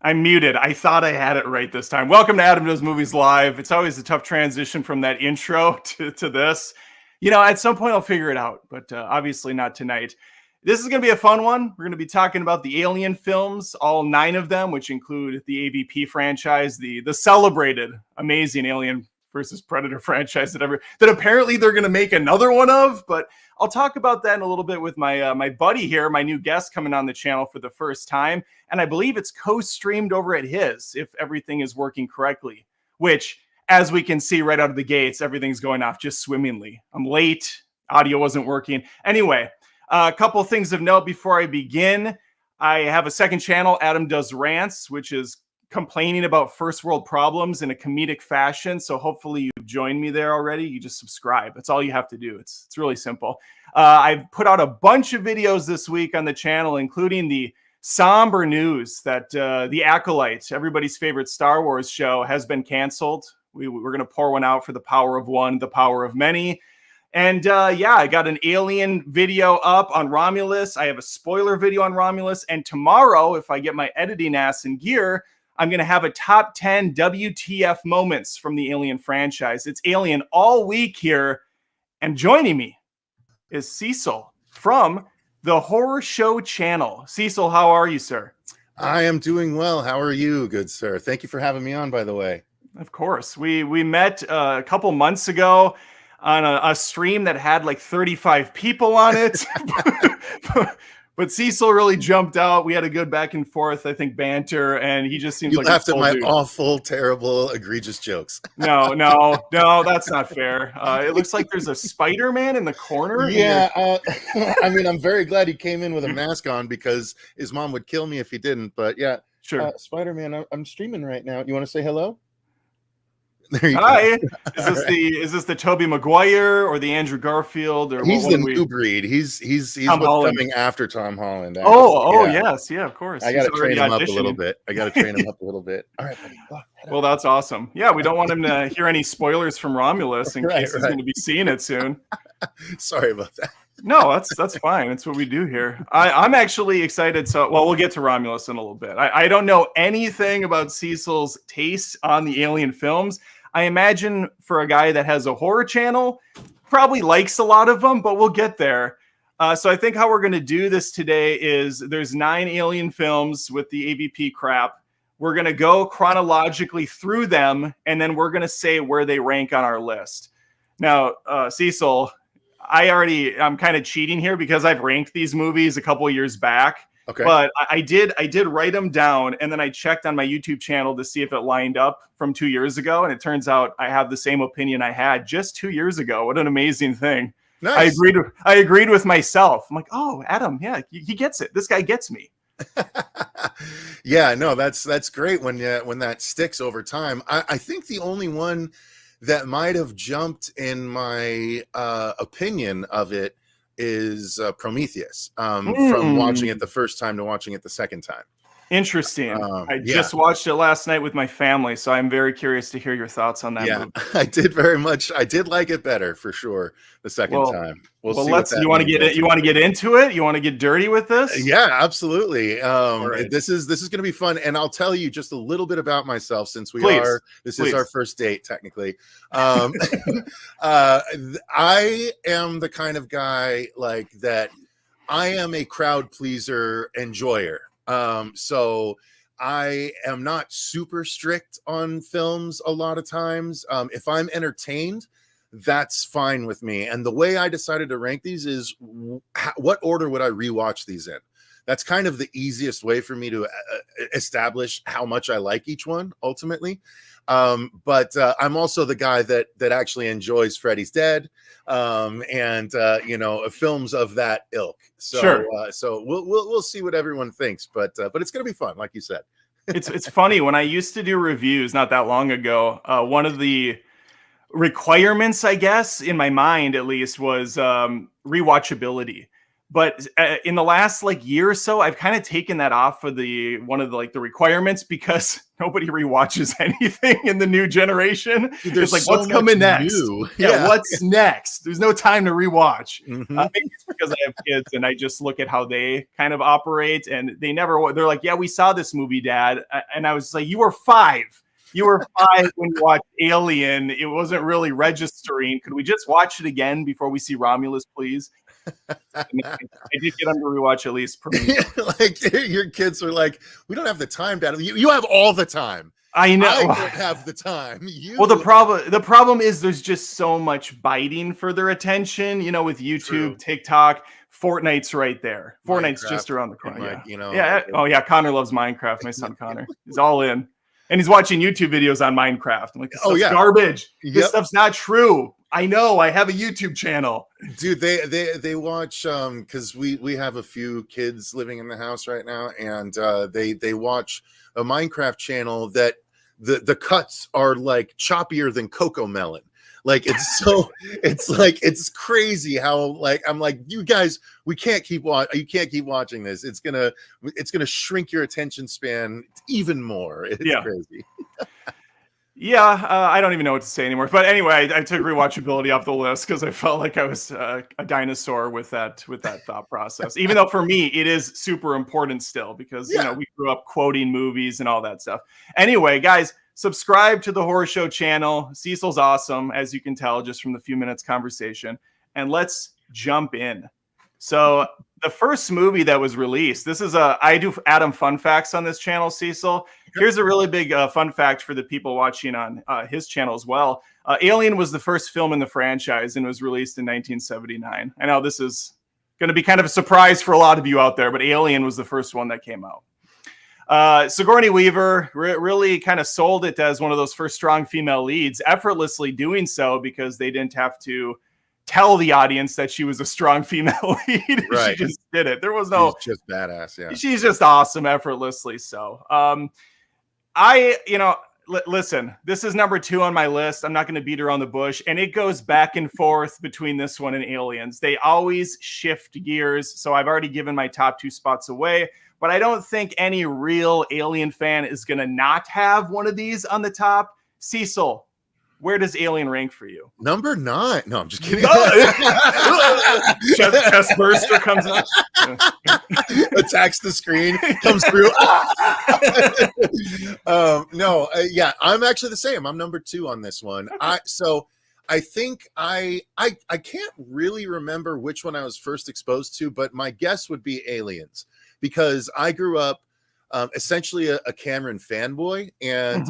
I'm muted. I thought I had it right this time. Welcome to Adam Does Movies Live. It's always a tough transition from that intro to this. At some point I'll figure it out, but obviously not tonight. This is going to be a fun one. We're going to be talking about the Alien films, all 9 of them, which include the AVP franchise, the celebrated, amazing Alien versus Predator franchise that apparently they're going to make another one of. But I'll talk about that in a little bit with my buddy here, my new guest coming on the channel for the first time. And I believe it's co-streamed over at his, if everything is working correctly, which, as we can see right out of the gates, everything's going off just swimmingly. I'm late. Audio wasn't working. Anyway, a couple things of note before I begin. I have a second channel, Adam Does Rants, which is complaining about first world problems in a comedic fashion. So hopefully you've joined me there already. You just subscribe. That's all you have to do. It's really simple. I've put out a bunch of videos this week on the channel, including the somber news that The Acolyte, everybody's favorite Star Wars show, has been canceled. We're going to pour one out for the power of one, the power of many. And I got an Alien video up on Romulus. I have a spoiler video on Romulus. And tomorrow, if I get my editing ass in gear, I'm going to have a top 10 WTF moments from the Alien franchise. It's Alien all week here. And joining me is Cecil from the Horror Show channel. Cecil, how are you, sir? I am doing well. How are you, good sir? Thank you for having me on, by the way. Of course. We met a couple months ago on a stream that had like 35 people on it. But Cecil really jumped out. We had a good back and forth, I think, banter, and he just seems like laughed at my dude. Awful, terrible, egregious jokes. No, that's not fair. It looks like there's a Spider-Man in the corner. Yeah, I mean, I'm very glad he came in with a mask on because his mom would kill me if he didn't. But yeah, sure. Spider-Man, I'm streaming right now. You want to say hello? There you Hi. Go. Is this the Tobey Maguire or the Andrew Garfield? Or he's the new breed. He's what's coming after Tom Holland. Yes, yeah, of course. I got to train him up a little bit. All right, buddy. Well, that's awesome. Yeah, we don't want him to hear any spoilers from Romulus in case he's going to be seeing it soon. Sorry about that. No, that's fine. That's what we do here. I'm actually excited. We'll get to Romulus in a little bit. I don't know anything about Cecil's taste on the Alien films. I imagine for a guy that has a horror channel, probably likes a lot of them, but we'll get there. So I think how we're going to do this today is there's 9 Alien films with the AVP crap. We're going to go chronologically through them, and then we're going to say where they rank on our list. Now, Cecil, I'm kind of cheating here because I've ranked these movies a couple of years back. Okay. But I did write them down, and then I checked on my YouTube channel to see if it lined up from 2 years ago, and it turns out I have the same opinion I had just 2 years ago. What an amazing thing. Nice. I agreed with myself. I'm like, oh, Adam, yeah, he gets it. This guy gets me. Yeah, no, that's great when that sticks over time. I think the only one that might have jumped in my opinion of it is Prometheus, from watching it the first time to watching it the second time. Interesting. I just watched it last night with my family, so I'm very curious to hear your thoughts on that movie. I did very much. I did like it better for sure the second time. We'll see. You want to get it? You want to get into it? You want to get dirty with this? Yeah, absolutely. Right. This is going to be fun, and I'll tell you just a little bit about myself since this is our first date technically. I am the kind of guy like that. I am a crowd pleaser enjoyer. So I am not super strict on films a lot of times. If I'm entertained, that's fine with me. And the way I decided to rank these is what order would I rewatch these in? That's kind of the easiest way for me to establish how much I like each one ultimately. But I'm also the guy that actually enjoys Freddy's Dead, and films of that ilk. So, sure. So we'll see what everyone thinks, but it's gonna be fun, like you said. It's funny when I used to do reviews not that long ago. One of the requirements, I guess, in my mind at least, was rewatchability. But in the last like year or so, I've kind of taken that off of one of the requirements because nobody rewatches anything in the new generation. Dude, It's like, so what's coming next? new. Yeah, what's next? There's no time to rewatch. Mhm. Maybe it's because I have kids and I just look at how they kind of operate, and they're like, yeah, we saw this movie, Dad. And I was like, you were 5. You were 5 when you watched Alien. It wasn't really registering. Could we just watch it again before we see Romulus, please? I did get them to rewatch at least Prometheus. Like your kids are like, we don't have the time, Dad. You have all the time. I know. I don't have the time. Well, the problem is there's just so much biting for their attention. With YouTube, True. TikTok, Fortnite's right there. Fortnite's Minecraft, just around the corner. Yeah. Oh yeah, Connor loves Minecraft. My son Connor, he's all in, and he's watching YouTube videos on Minecraft. I'm like, this stuff's garbage. Yep. This stuff's not true. I know. I have a YouTube channel. Dude, they watch because we have a few kids living in the house right now, and they watch a Minecraft channel that the cuts are like choppier than Cocoa Melon. Like it's crazy how like I'm like, you guys, you can't keep watching this. It's gonna shrink your attention span even more. It's crazy. Yeah, I don't even know what to say anymore. But anyway, I took rewatchability off the list because I felt like I was a dinosaur with that thought process. Even though for me it is super important still because we grew up quoting movies and all that stuff. Anyway, guys, subscribe to the Horror Show channel. Cecil's awesome, as you can tell just from the few minutes conversation. And let's jump in. So the first movie that was released, I do Adam fun facts on this channel, Cecil. Here's a really big fun fact for the people watching on his channel as well. Alien was the first film in the franchise and was released in 1979. I know this is going to be kind of a surprise for a lot of you out there, but Alien was the first one that came out. Sigourney Weaver really kind of sold it as one of those first strong female leads, effortlessly doing so because they didn't have to tell the audience that she was a strong female lead. Right. She just did it. There was She's just badass. Yeah. She's just awesome, effortlessly so. Listen, this is number 2 on my list. I'm not going to beat around the bush, and it goes back and forth between this one and Aliens. They always shift gears, so I've already given my top 2 spots away, but I don't think any real Alien fan is going to not have one of these on the top. Cecil, where does Alien rank for you? Number 9. No, I'm just kidding. Chest burster comes up. Attacks the screen, comes through. I'm actually the same. I'm number 2 on this one. I think I can't really remember which one I was first exposed to, but my guess would be Aliens because I grew up essentially a Cameron fanboy, and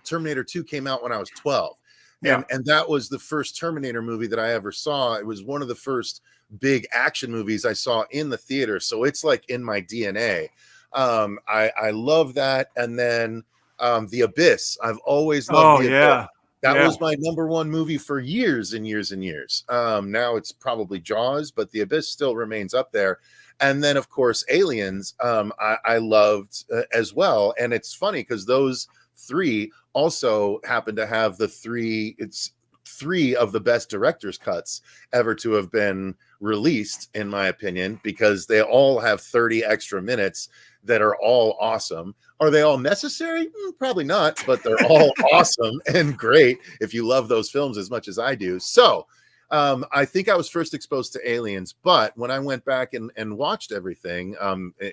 Terminator 2 came out when I was 12. And that was the first Terminator movie that I ever saw. It was one of the first big action movies I saw in the theater. So it's like in my DNA. I love that. And then The Abyss. I've always loved The Abyss. That was my number 1 movie for years and years and years. Now it's probably Jaws, but The Abyss still remains up there. And then, of course, Aliens, I loved as well. And it's funny because those 3 also happen to have it's 3 of the best director's cuts ever to have been released, in my opinion, because they all have 30 extra minutes that are all awesome. Are they all necessary? Probably not, but they're all awesome and great if you love those films as much as I do. So I think I was first exposed to Aliens, but when I went back and watched everything,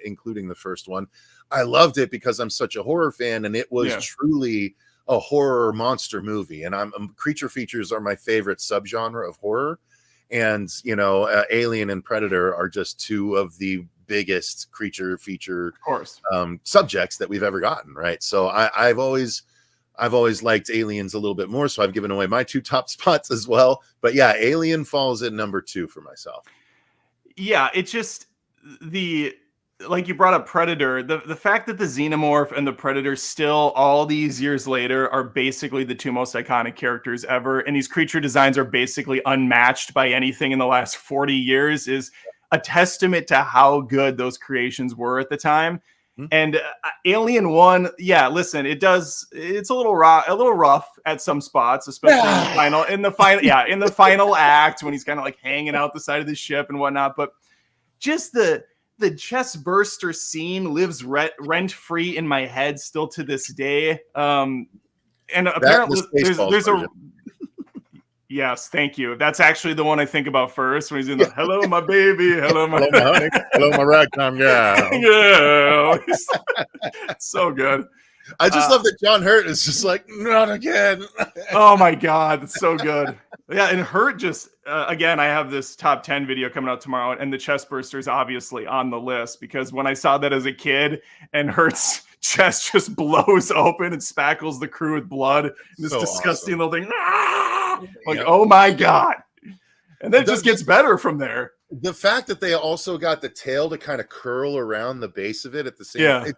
including the first one, I loved it because I'm such a horror fan, and it was truly a horror monster movie. And creature features are my favorite subgenre of horror. And, Alien and Predator are just 2 of the biggest creature feature subjects that we've ever gotten. Right. So I've always liked Aliens a little bit more. So I've given away my 2 top spots as well. But yeah, Alien falls at number 2 for myself. Yeah. It's just like you brought up Predator, the fact that the Xenomorph and the Predator still all these years later are basically the 2 most iconic characters ever. And these creature designs are basically unmatched by anything in the last 40 years is a testament to how good those creations were at the time. And Alien 1, yeah, listen, it's a little rough at some spots, especially in the final act when he's kind of like hanging out the side of the ship and whatnot. But just the chest burster scene lives rent free in my head still to this day. And apparently there's a yes, thank you. That's actually the one I think about first when he's in the hello, my baby, hello, my honey, hello, my ragtime gal. Yeah, so good. I just love that John Hurt is just like, not again. Oh my God, that's so good. Yeah, and Hurt just again, I have this top 10 video coming out tomorrow, and the chest burster is obviously on the list because when I saw that as a kid and Hurt's chest just blows open and spackles the crew with blood, and this disgusting little thing. Like, oh my God. And then it just gets better from there. The fact that they also got the tail to kind of curl around the base of it at the same time,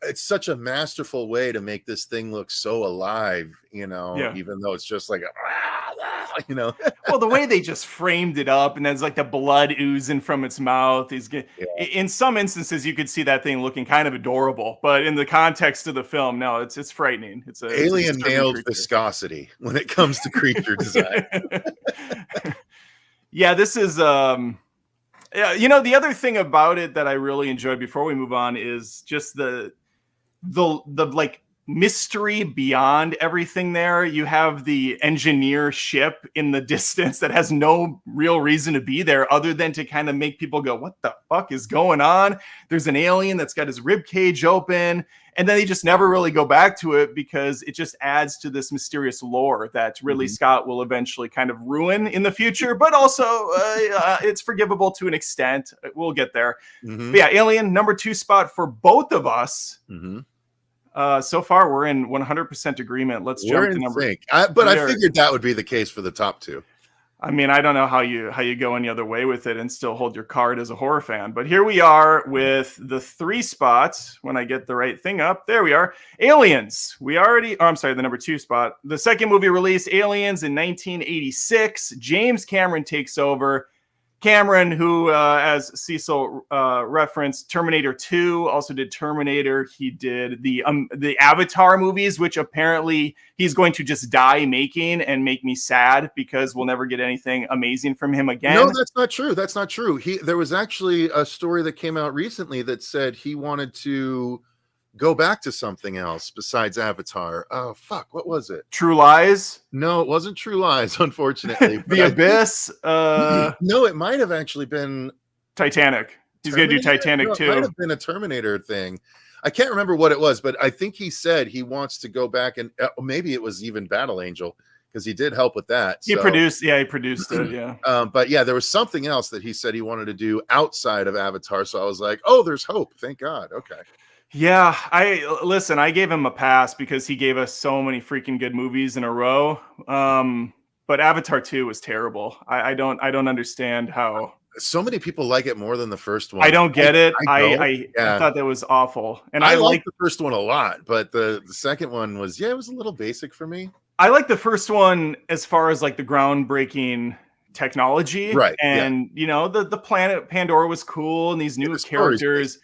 it's such a masterful way to make this thing look so alive, even though it's just like well, the way they just framed it up and there's like the blood oozing from its mouth in some instances you could see that thing looking kind of adorable, but in the context of the film, no, it's frightening. Alien nailed viscosity when it comes to creature design. Yeah, this is the other thing about it that I really enjoyed before we move on is just the like mystery beyond everything there. You have the engineer ship in the distance that has no real reason to be there other than to kind of make people go, what the fuck is going on? There's an alien that's got his rib cage open, and then they just never really go back to it because it just adds to this mysterious lore that Ridley Scott will eventually kind of ruin in the future, but also it's forgivable to an extent. We'll get there. But yeah, Alien, number 2 spot for both of us. So far, we're in 100% agreement. Let's jump to number. I figured that would be the case for the top 2. I mean, I don't know how you go any other way with it and still hold your card as a horror fan. But here we are with the 3 spots. When I get the right thing up, there we are. Aliens. The number 2 spot. The second movie released, Aliens, in 1986. James Cameron takes over. Cameron, who, as Cecil referenced, Terminator 2, also did Terminator. He did the Avatar movies, which apparently he's going to just die making and make me sad because we'll never get anything amazing from him again. No, that's not true. That's not true. There was actually a story that came out recently that said he wanted to go back to something else besides Avatar. Oh, fuck. What was it? True Lies? No, it wasn't True Lies, unfortunately. The Abyss? No, it might have actually been Titanic. He's going to do Titanic too. It might have been a Terminator thing. I can't remember what it was, but I think he said he wants to go back and maybe it was even Battle Angel because he did help with that. He produced it. Yeah. But yeah, there was something else that he said he wanted to do outside of Avatar. So I was like, oh, there's hope. Thank God. Okay. Yeah, I gave him a pass because he gave us so many freaking good movies in a row. But Avatar 2 was terrible. I don't understand how so many people like it more than the first one. I don't get it. I thought that was awful. And I liked the first one a lot, but the second one was it was a little basic for me. I like the first one as far as like the groundbreaking technology. Right. And the planet Pandora was cool and these new characters.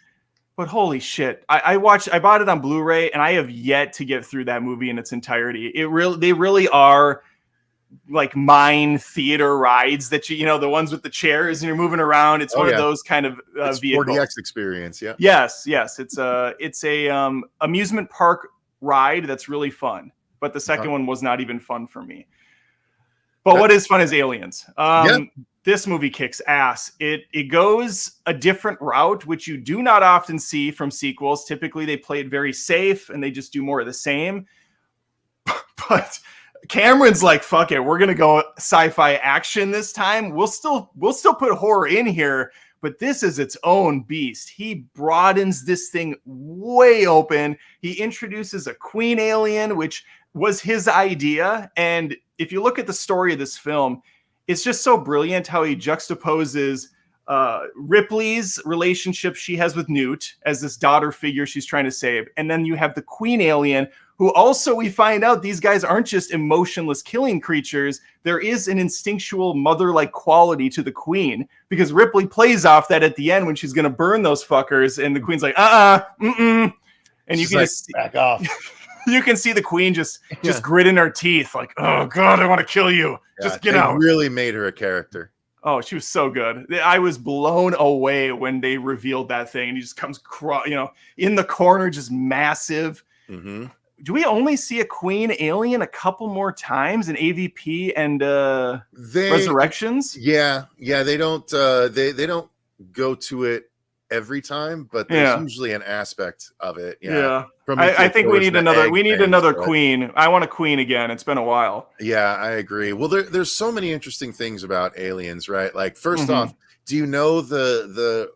But holy shit, I bought it on Blu-ray and I have yet to get through that movie in its entirety. They really are like mine theater rides that the ones with the chairs and you're moving around. It's one of those kind of vehicles. 4DX experience, yeah. Yes. It's a amusement park ride that's really fun. But the second one was not even fun for me. But what is fun is Aliens. This movie kicks ass. It goes a different route, which you do not often see from sequels. Typically, they play it very safe and they just do more of the same. But Cameron's like, fuck it, we're gonna go sci-fi action this time. We'll still put horror in here, but this is its own beast. He broadens this thing way open. He introduces a queen alien, which was his idea. And if you look at the story of this film, it's just so brilliant how he juxtaposes Ripley's relationship she has with Newt as this daughter figure she's trying to save. And then you have the queen alien, who also we find out these guys aren't just emotionless killing creatures. There is an instinctual mother-like quality to the queen, because Ripley plays off that at the end when she's going to burn those fuckers. And the queen's like, mm-mm. And you can like, just back off. You can see the queen just gritting her teeth like, oh God, I want to kill you. Just get out. Really made her a character. Oh, she was so good. I was blown away when they revealed that thing. And he just comes, in the corner, just massive. Mm-hmm. Do we only see a queen alien a couple more times in AVP and Resurrections? Yeah. They don't they don't go to it every time, but there's usually an aspect of it. Yeah. I think we need another queen. I want a queen again. It's been a while. Yeah, I agree. Well, there's so many interesting things about aliens, right? Like, first off, do you know the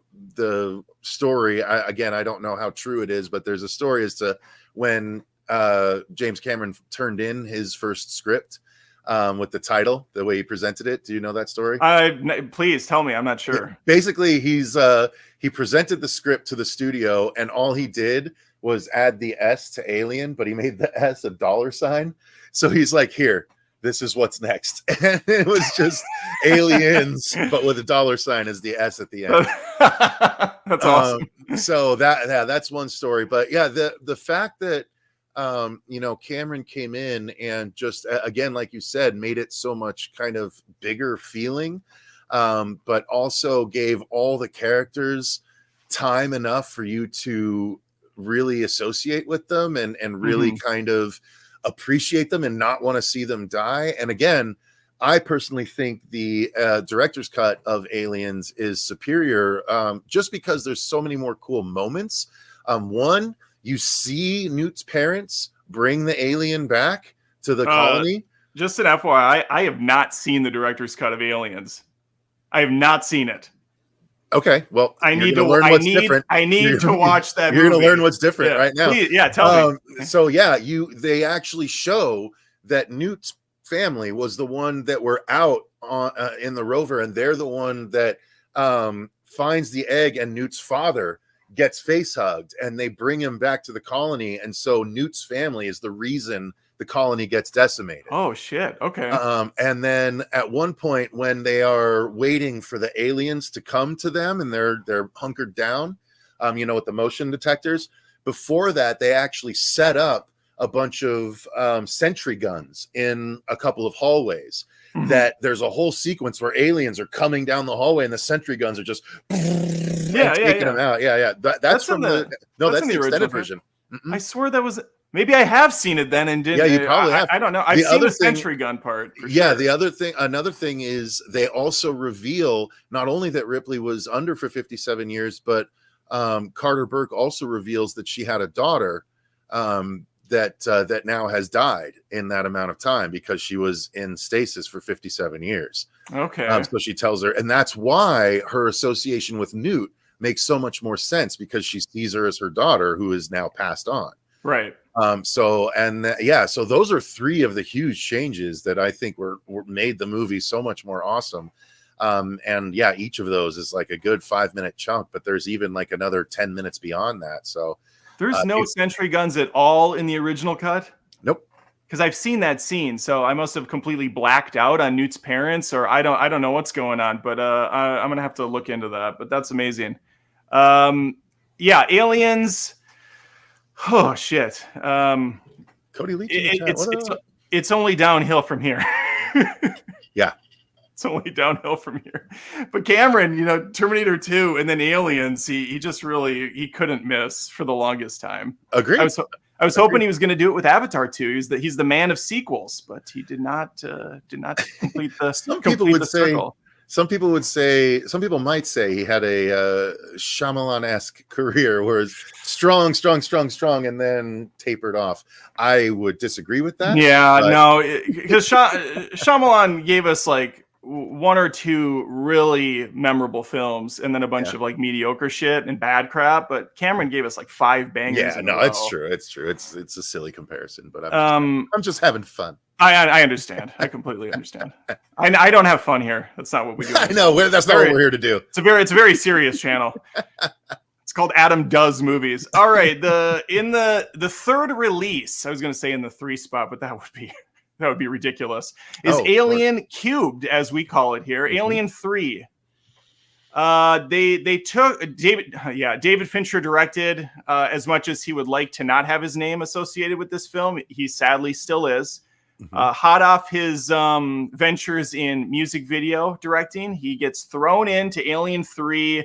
story? I don't know how true it is, but there's a story as to when James Cameron turned in his first script with the title, the way he presented it. Do you know that story? Please tell me. I'm not sure. Basically, he presented the script to the studio, and all he did was add the S to alien, but he made the S a $sign. So he's like, here, this is what's next. And it was just aliens, but with a $sign as the S at the end. That's awesome. So that's one story. But yeah, the fact that Cameron came in and just, again, like you said, made it so much kind of bigger feeling, but also gave all the characters time enough for you to really associate with them and really kind of appreciate them and not want to see them die. And again, I personally think the director's cut of Aliens is superior, just because there's so many more cool moments. One, you see Newt's parents bring the alien back to the colony. Just an FYI, I have not seen the director's cut of Aliens. I have not seen it. Okay, well, I need to learn what's different. I need to watch that movie. You're going to learn what's different right now. Please, tell me. So they actually show that Newt's family was the one that were out in the rover, and they're the one that finds the egg, and Newt's father gets face hugged, and they bring him back to the colony. And so Newt's family is the reason the colony gets decimated. Oh shit. Okay. And then at one point when they are waiting for the aliens to come to them, and they're hunkered down, with the motion detectors, before that, they actually set up a bunch of sentry guns in a couple of hallways. That there's a whole sequence where aliens are coming down the hallway and the sentry guns are just taking them out. That's from the extended version. I swear that was, maybe I have seen it then and didn't. Yeah, you probably have. I don't know. I've seen the sentry gun part. Another thing is they also reveal not only that Ripley was under for 57 years, but Carter Burke also reveals that she had a daughter that now has died in that amount of time because she was in stasis for 57 years. Okay. So she tells her, and that's why her association with Newt makes so much more sense, because she sees her as her daughter who is now passed on. Right. So those are three of the huge changes that I think were made the movie so much more awesome. Each of those is like a good 5-minute chunk, but there's even like another 10 minutes beyond that. So there's no sentry guns at all in the original cut? Nope. Because I've seen that scene, so I must have completely blacked out on Newt's parents, or I don't know what's going on, but I'm gonna have to look into that. But that's amazing. Aliens. Oh shit. Cody Leach. It's only downhill from here. Yeah. It's only downhill from here. But Cameron, Terminator 2 and then Aliens, he just really, he couldn't miss for the longest time. Agreed. I was hoping he was going to do it with Avatar 2. He's the man of sequels, but he did not complete the circle. Some people might say he had a Shyamalan-esque career where it's strong, and then tapered off. I would disagree with that. Yeah, no, because Shyamalan gave us like one or two really memorable films and then a bunch of like mediocre shit and bad crap. But Cameron gave us like 5 bangers. Yeah, no, it's true. It's a silly comparison, but I'm just having fun. I understand. I completely understand. I don't have fun here. That's not what we do. I know. That's not what we're here to do. It's a very serious channel. It's called Adam Does Movies. All right. In the third release, I was going to say in the 3 spot, but that would be ridiculous. Is Alien Cubed, as we call it here, Alien 3. They took David Fincher directed, as much as he would like to not have his name associated with this film. He sadly still is. Hot off his ventures in music video directing, he gets thrown into Alien 3.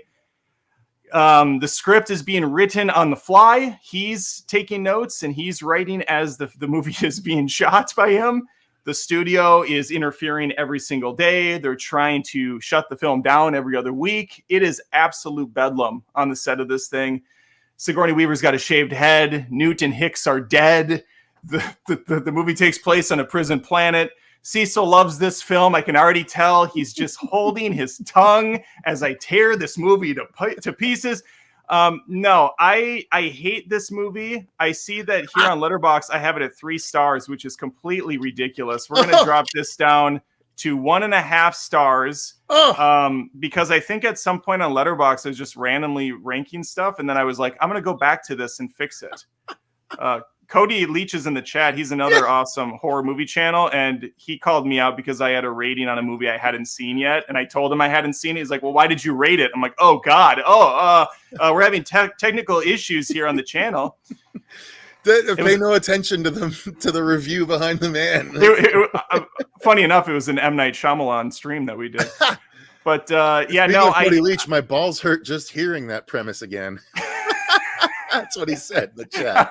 The script is being written on the fly. He's taking notes and he's writing as the movie is being shot by him. The studio is interfering every single day. They're trying to shut the film down every other week. It is absolute bedlam on the set of this thing. Sigourney Weaver's got a shaved head. Newt and Hicks are dead. The movie takes place on a prison planet. Cecil loves this film. I can already tell he's just holding his tongue as I tear this movie to pieces. No, I hate this movie. I see that here on Letterboxd, I have it at 3 stars, which is completely ridiculous. We're going to drop this down to 1.5 stars. Because I think at some point on Letterboxd, I was just randomly ranking stuff. And then I was like, I'm going to go back to this and fix it. Cody Leach is in the chat. He's another awesome horror movie channel. And he called me out because I had a rating on a movie I hadn't seen yet. And I told him I hadn't seen it. He's like, well, why did you rate it? I'm like, oh, God. We're having technical issues here on the channel. Pay no attention to the review behind the man. Funny enough, it was an M. Night Shyamalan stream that we did. But Cody Leach, my balls hurt just hearing that premise again. That's what he said in the chat.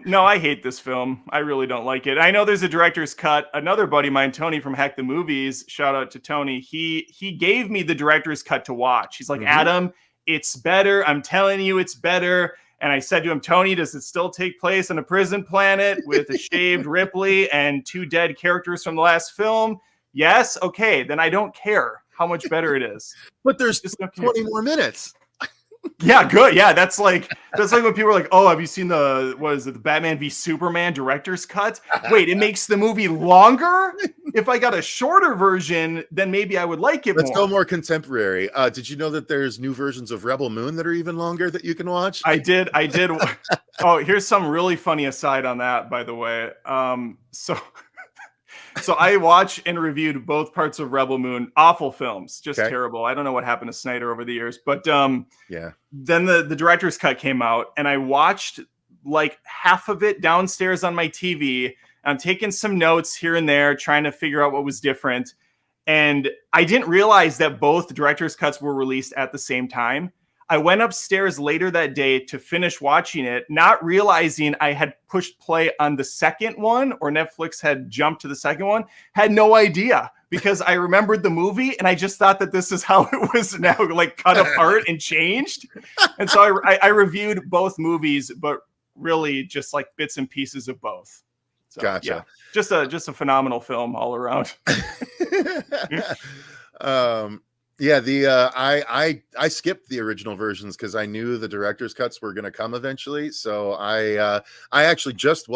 No, I hate this film. I really don't like it. I know there's a director's cut. Another buddy of mine, Tony from Heck the Movies, shout out to Tony. He gave me the director's cut to watch. He's like, Adam, it's better. I'm telling you, it's better. And I said to him, Tony, does it still take place on a prison planet with a shaved Ripley and 2 dead characters from the last film? Yes. Okay. Then I don't care how much better it is. But there's 20 more minutes. Yeah, good. Yeah, that's like when people are like, "Oh, have you seen the Batman v Superman director's cut?" Wait, it makes the movie longer? If I got a shorter version, then maybe I would like it more. Let's go more contemporary. Did you know that there's new versions of Rebel Moon that are even longer that you can watch? I did. Oh, here's some really funny aside on that, by the way. So I watched and reviewed both parts of Rebel Moon. Awful films, just terrible. I don't know what happened to Snyder over the years, but then the director's cut came out, and I watched like half of it downstairs on my TV. I'm taking some notes here and there, trying to figure out what was different, and I didn't realize that both director's cuts were released at the same time. I went upstairs later that day to finish watching it, not realizing I had pushed play on the second one, or Netflix had jumped to the second one. Had no idea, because I remembered the movie and I just thought that this is how it was now, like cut apart and changed. And so I reviewed both movies, but really just like bits and pieces of both. So, gotcha. Yeah, just a phenomenal film all around. I skipped the original versions because I knew the director's cuts were going to come eventually. So I actually just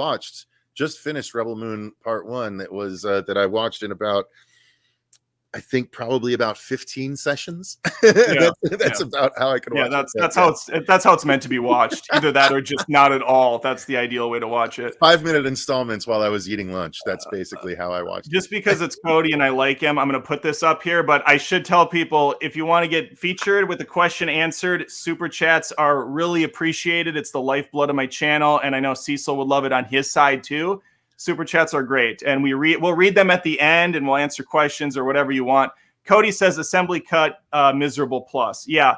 finished Rebel Moon Part 1. That was that I watched in about, I think probably about 15 sessions. That's about how I could watch it. That's how it's meant to be watched. Either that or just not at all. That's the ideal way to watch it. 5-minute installments while I was eating lunch. That's basically how I watched it. Just because it's Cody and I like him, I'm going to put this up here. But I should tell people, if you want to get featured with a question answered, super chats are really appreciated. It's the lifeblood of my channel, and I know Cecil would love it on his side too. Super chats are great, and we'll read them at the end, and we'll answer questions or whatever you want. Cody says assembly cut miserable plus. Yeah,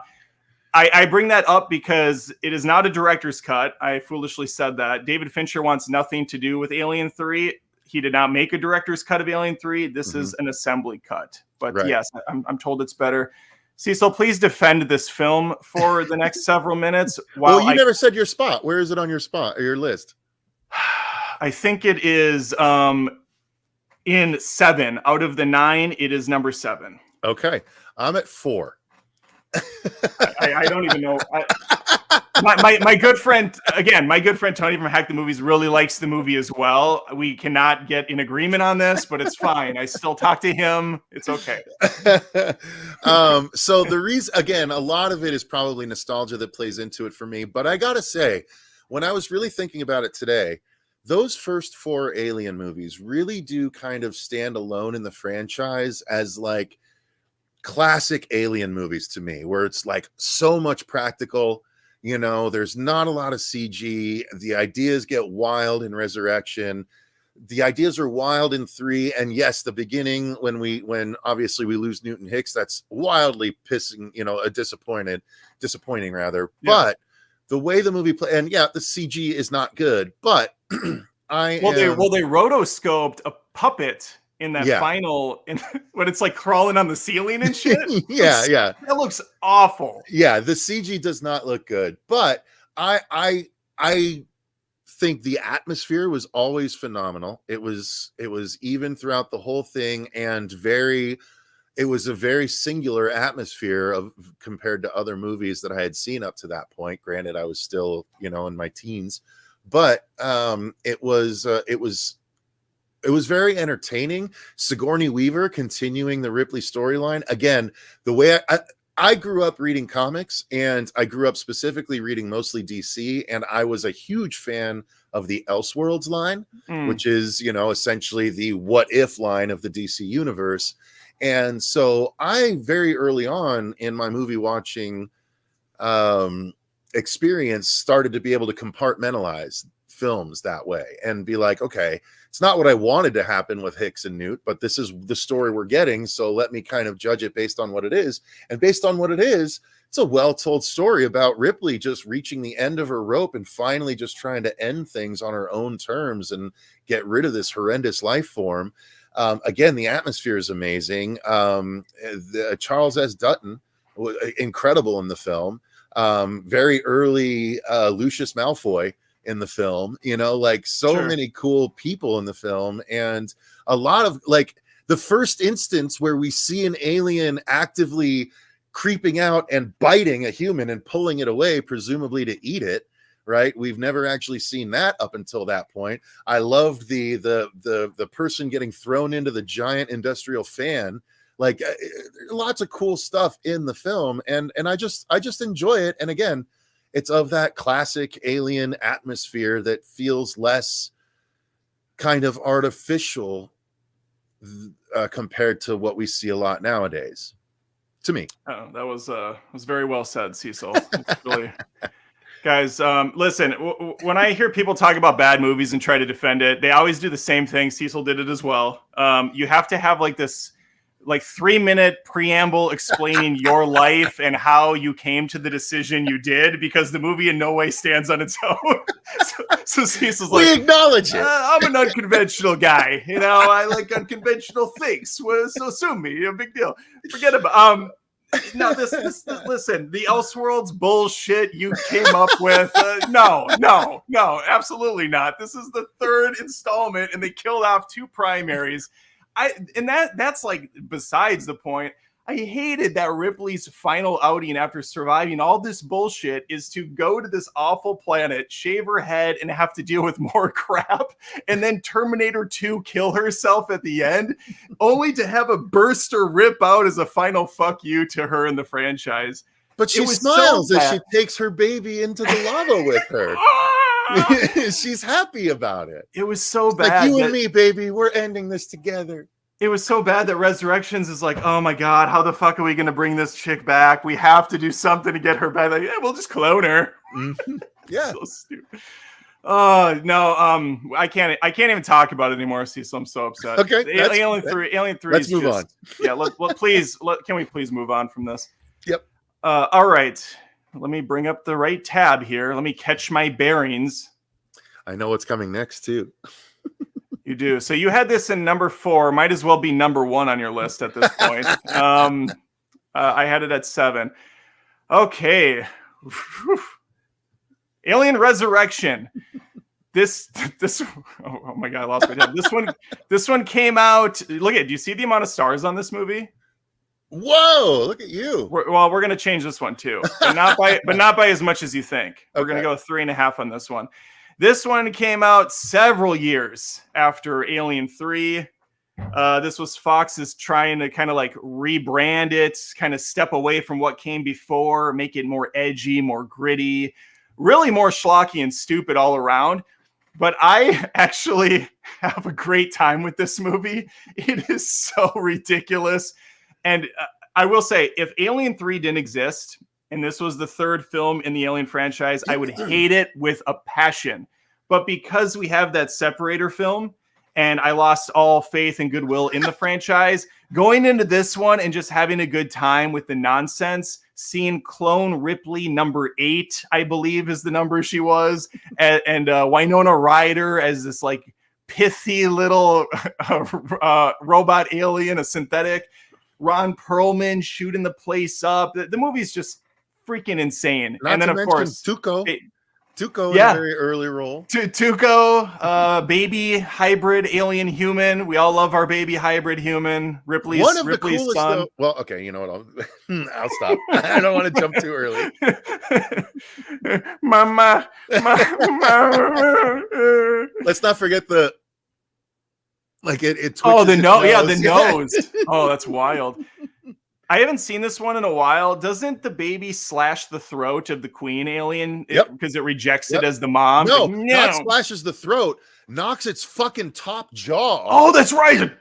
I bring that up because it is not a director's cut. I foolishly said that. David Fincher wants nothing to do with Alien 3. He did not make a director's cut of Alien 3. This is an assembly cut. But yes, I'm told it's better. Cecil, please defend this film for the next several minutes. Well, you never said your spot. Where is it on your spot or your list? I think it is in 7 out of the 9. It is number 7. Okay, I'm at 4. I don't even know. my good friend, again, my good friend Tony from Hack the Movies really likes the movie as well. We cannot get in agreement on this, but it's fine. I still talk to him. It's okay. So the reason, again, a lot of it is probably nostalgia that plays into it for me. But I gotta say, when I was really thinking about it today, those first 4 Alien movies really do kind of stand alone in the franchise as like classic Alien movies to me, where it's like so much practical, there's not a lot of CG. The ideas get wild in Resurrection. The ideas are wild in 3. And yes, the beginning, when obviously we lose Newton Hicks, that's wildly pissing, disappointing rather. Yeah. But the way the movie play, and yeah, the CG is not good, but they rotoscoped a puppet in that final, when it's like crawling on the ceiling and shit. Yeah. That looks awful. Yeah, the CG does not look good, but I think the atmosphere was always phenomenal. It was even throughout the whole thing, and it was a very singular atmosphere compared to other movies that I had seen up to that point. Granted, I was still, in my teens, but it was very entertaining. Sigourney Weaver continuing the Ripley storyline. Again, the way I grew up reading comics, and I grew up specifically reading mostly DC, and I was a huge fan of the Elseworlds line, which is, essentially the what if line of the DC universe. And so I very early on in my movie watching experience started to be able to compartmentalize films that way and be like, okay, it's not what I wanted to happen with Hicks and Newt, but this is the story we're getting, so let me kind of judge it based on what it is. And based on what it is, it's a well-told story about Ripley just reaching the end of her rope and finally just trying to end things on her own terms and get rid of this horrendous life form. Again, the atmosphere is amazing. Charles S. Dutton, incredible in the film. Very early Lucius Malfoy in the film, many cool people in the film, and a lot of the first instance where we see an alien actively creeping out and biting a human and pulling it away, presumably to eat it. Right? We've never actually seen that up until that point. I loved the person getting thrown into the giant industrial fan. Lots of cool stuff in the film, and I just enjoy it. And again, it's of that classic Alien atmosphere that feels less kind of artificial compared to what we see a lot nowadays. To me, that was very well said, Cecil. It's really. Guys, listen, when I hear people talk about bad movies and try to defend it, they always do the same thing. Cecil did it as well. You have to have this 3-minute preamble explaining your life and how you came to the decision you did, because the movie in no way stands on its own. so Cecil's we acknowledge it. I'm an unconventional guy. I like unconventional things. So sue me. A big deal. Forget about No, listen, the Elseworlds bullshit you came up with. No, absolutely not. This is the 3rd installment, and they killed off 2 primaries. That's besides the point. I hated that Ripley's final outing after surviving all this bullshit is to go to this awful planet, shave her head, and have to deal with more crap, and then Terminator 2 kill herself at the end, only to have a burster rip out as a final fuck you to her in the franchise. But she smiles as she takes her baby into the lava with her. She's happy about it. It was so bad. You and me, baby, we're ending this together. It was so bad that Resurrections is like, oh my God, how the fuck are we going to bring this chick back? We have to do something to get her back. We'll just clone her. Mm-hmm. Yeah. So stupid. Oh, no. I can't even talk about it anymore, Cecil. I'm so upset. Okay. Alien 3. Let's move on. Yeah. Can we please move on from this? Yep. All right. Let me bring up the right tab here. Let me catch my bearings. I know what's coming next, too. You do. So you had this in number 4. Might as well be number 1 on your list at this point. I had it at 7. Okay. Alien Resurrection. This. Oh my God! I lost my tab. This one came out. Look at. Do you see the amount of stars on this movie? Whoa, look at you. We're going to change this one too, but not by as much as you think. We're going to go 3.5 on this one. This one came out several years after Alien 3. This was Fox's trying to kind of like rebrand it, kind of step away from what came before, make it more edgy, more gritty, really more schlocky and stupid all around. But I actually have a great time with this movie. It is so ridiculous. And I will say, if Alien 3 didn't exist, and this was the third film in the Alien franchise, I would hate it with a passion. But because we have that separator film, and I lost all faith and goodwill in the franchise, going into this one and just having a good time with the nonsense, seeing Clone Ripley number 8, I believe is the number she was, and Winona Ryder as this like pithy little robot alien, a synthetic, Ron Perlman shooting the place up. The movie's just freaking insane. Not and then, to of course, Tuco in a very early role. Tuco, baby hybrid alien human. We all love our baby hybrid human. Ripley's the coolest, son. Though, well, okay, you know what? I'll stop. I don't want to jump too early. Mama. Let's not forget the it. Oh, the nose. Yeah, the nose. Oh, that's wild. I haven't seen this one in a while. Doesn't the baby slash the throat of the queen alien because it rejects it as the mom? No, not slashes the throat, knocks its fucking top jaw off. Oh, that's right.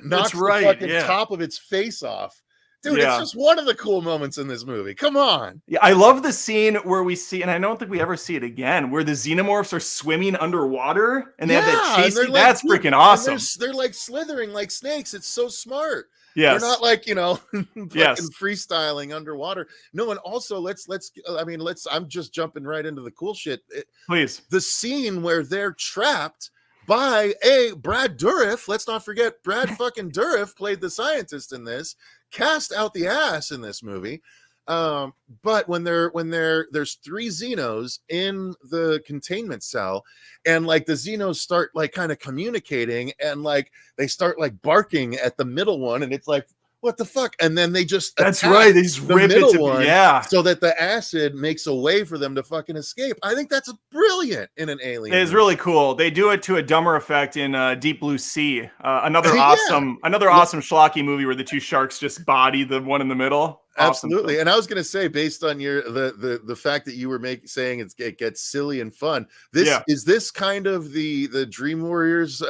Knocks the fucking top of its face off. Dude, it's just one of the cool moments in this movie. Come on. Yeah, I love the scene where we see, and I don't think we ever see it again, where the xenomorphs are swimming underwater and they have that chase. That's freaking awesome. They're like slithering like snakes. It's so smart. Yes. They're not like, fucking freestyling underwater. No, and also I'm just jumping right into the cool shit. Please. The scene where they're trapped by Brad Dourif. Let's not forget Brad fucking Dourif played the scientist in this, cast out the ass in this movie. But when there's 3 Xenos in the containment cell, and like the Xenos start like kind of communicating, and like they start like barking at the middle one, and it's like, what the fuck? And then they just they just rip it to so that the acid makes a way for them to fucking escape. I think that's brilliant in an Alien. It's really cool. They do it to a dumber effect in Deep Blue Sea, another awesome schlocky movie where the 2 sharks just body the one in the middle. Absolutely. Awesome. And I was going to say, based on the fact that you were saying it gets silly and fun, is this kind of the Dream Warriors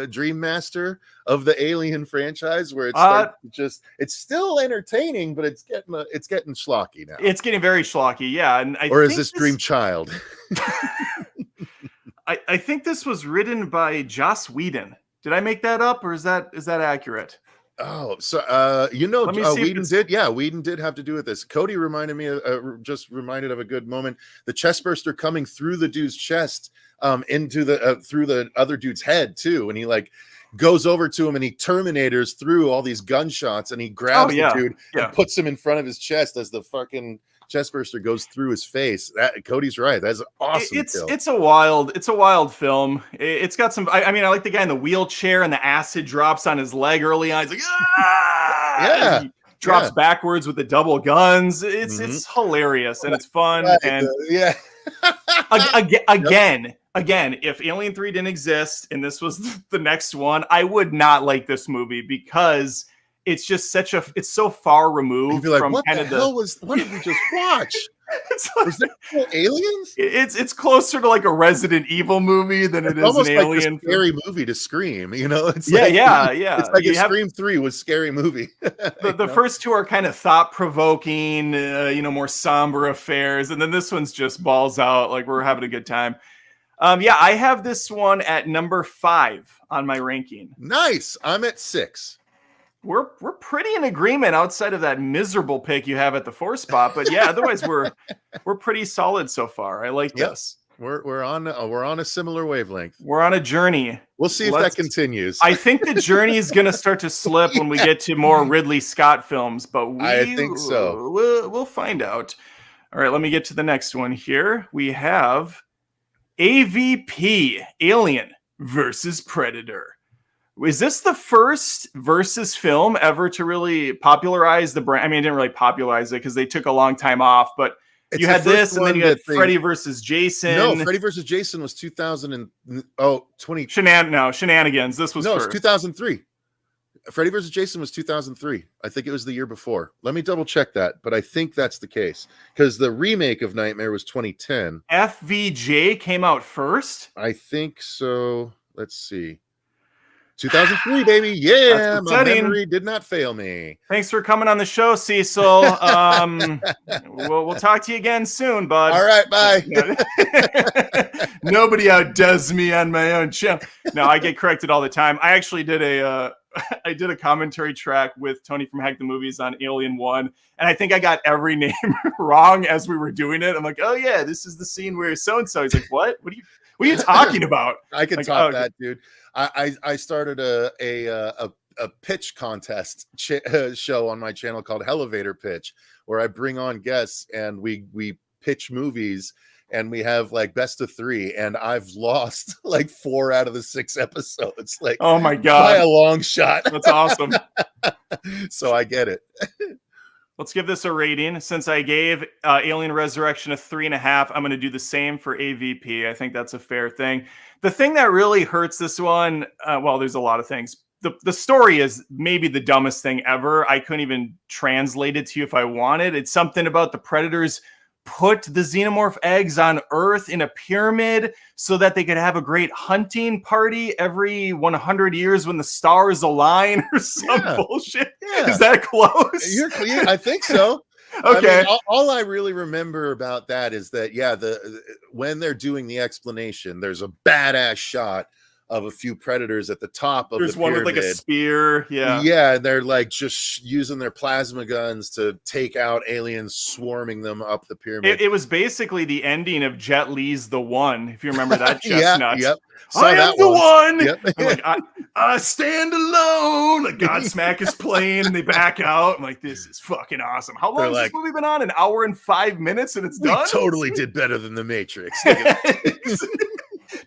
Dream Master of the Alien franchise, where it's still entertaining, but it's getting schlocky now. It's getting very schlocky, yeah. And is this Dream Child? I think this was written by Joss Whedon. Did I make that up, or is that accurate? Oh, so Whedon did. Yeah, Whedon did have to do with this. Cody reminded me, just reminded of a good moment. The chestburster coming through the dude's chest, into the through the other dude's head too, and he like goes over to him and he Terminators through all these gunshots, and he grabs the dude and puts him in front of his chest as the fucking chestburster goes through his face. Cody's right. That's awesome. It's a wild film. It's got some. I like the guy in the wheelchair, and the acid drops on his leg early on. He's like, ah! He drops backwards with the double guns. It's hilarious and it's fun. And again, if Alien 3 didn't exist and this was the next one, I would not like this movie because it's just it's so far removed from what did we just watch? Was there no aliens? It's closer to like a Resident Evil movie than it is an Alien. Like a scary movie to Scream, It's yeah. It's like Scream 3 was scary movie. The first 2 are kind of thought provoking, more somber affairs, and then this one's just balls out. Like we're having a good time. I have this one at number 5 on my ranking. Nice. I'm at 6. We're pretty in agreement outside of that miserable pick you have at the 4 spot, but otherwise we're pretty solid so far. I like this. We're on a similar wavelength. We're on a journey. We'll see if that continues. I think the journey is going to start to slip when we get to more Ridley Scott films, but I think so. We'll find out. All right, let me get to the next one here. We have AVP, Alien versus Predator. is this the first Versus film ever to really popularize the brand? I mean, it didn't really popularize it because they took a long time off, but you had this, and then you had Freddy versus Jason. No, Freddy versus Jason was 2020. Shenanigans. This was it's 2003. Freddy versus Jason was 2003. I think it was the year before. Let me double check that, but I think that's the case because the remake of Nightmare was 2010. FVJ came out first? I think so. Let's see. 2003, baby. Yeah, my memory did not fail me. Thanks for coming on the show, Cecil. We'll talk to you again soon, bud. All right, bye. Nobody outdoes me on my own channel. No, I get corrected all the time. I actually did a commentary track with Tony from Hack the Movies on Alien 1, and I think I got every name wrong as we were doing it. I'm like, oh yeah, this is the scene where so-and-so. He's like, what? What are you talking about? I can top that, dude. I started a pitch contest show on my channel called Elevator Pitch, where I bring on guests and we pitch movies, and we have like best of 3, and I've lost like 4 out of the 6 episodes. Like, oh my god, by a long shot. That's awesome. So I get it. Let's give this a rating. Since I gave Alien Resurrection a 3.5, I'm going to do the same for AVP. I think that's a fair thing. The thing that really hurts this one, well, there's a lot of things. The story is maybe the dumbest thing ever. I couldn't even translate it to you if I wanted. It's something about the Predators put the xenomorph eggs on Earth in a pyramid so that they could have a great hunting party every 100 years when the stars align or some bullshit. Yeah. Is that close? I think so. Okay. I mean, all I really remember about that is that, when they're doing the explanation, there's a badass shot of a few predators at the top of the pyramid. There's one with like a spear. Yeah. Yeah. And they're like just using their plasma guns to take out aliens, swarming them up the pyramid. It was basically the ending of Jet Li's The One, if you remember that chestnut. Yep. I am the one. Yep. I'm like, I stand alone. Like Godsmack is playing and they back out. I'm like, this is fucking awesome. How long has this movie been on? An hour and 5 minutes and it's done? We totally did better than The Matrix.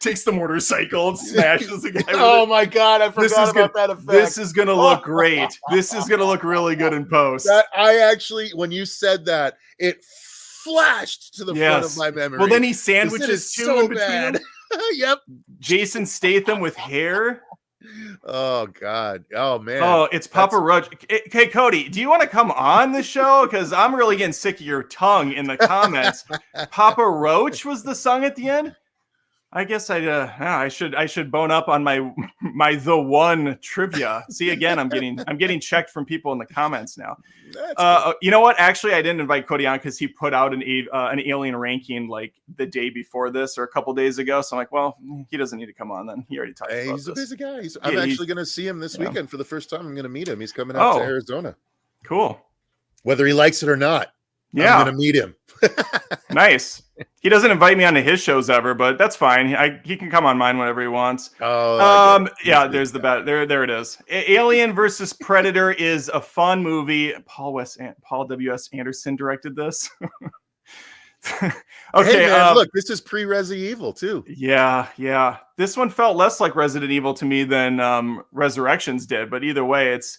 Takes the motorcycle and smashes the guy. Oh my god, I forgot about that effect. This is gonna look great. This is gonna look really good in post. I actually, when you said that, it flashed to the front of my memory. Well, then he sandwiches two in between them. Yep. Jason Statham with hair. Oh god. Oh man. Oh, it's Papa Roach. Okay, Cody, do you want to come on the show? Because I'm really getting sick of your tongue in the comments. Papa Roach was the song at the end. I guess I should bone up on my The One trivia. See, again, I'm getting checked from people in the comments now. You know what? Actually, I didn't invite Cody on because he put out an Alien ranking like the day before this or a couple days ago. So I'm like, well, he doesn't need to come on then. He already talked about this. He's a busy guy. I'm actually going to see him this weekend for the first time. I'm going to meet him. He's coming out to Arizona. Cool. Whether he likes it or not. Yeah. I'm going to meet him. Nice. He doesn't invite me onto his shows ever, but that's fine. He can come on mine whenever he wants. There's the bet. There it is. Alien versus Predator is a fun movie. Paul W.S. Anderson directed this. Okay, hey man, look, this is pre-Resi Evil too. Yeah. This one felt less like Resident Evil to me than Resurrections did, but either way, it's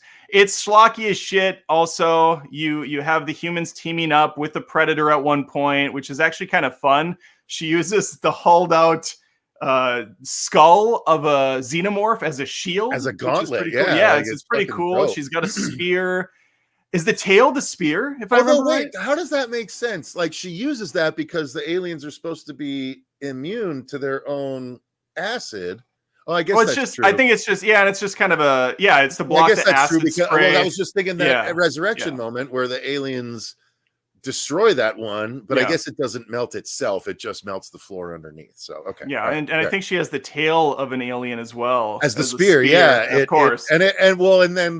schlocky as shit. Also, you have the humans teaming up with the Predator at one point, which is actually kind of fun. She uses the hulled out skull of a xenomorph as a shield, as a gauntlet. Cool. It's pretty cool. Dope. She's got a spear. Is the tail the spear? If I remember right, how does that make sense? Like she uses that because the aliens are supposed to be immune to their own acid. Oh, I guess that's just true. I think it's just and it's just kind of a it's to block the acid spray. I was just thinking that resurrection moment where the aliens destroy that one, but I guess it doesn't melt itself; it just melts the floor underneath. So okay, and I think she has the tail of an alien as well as the spear. Of course. And then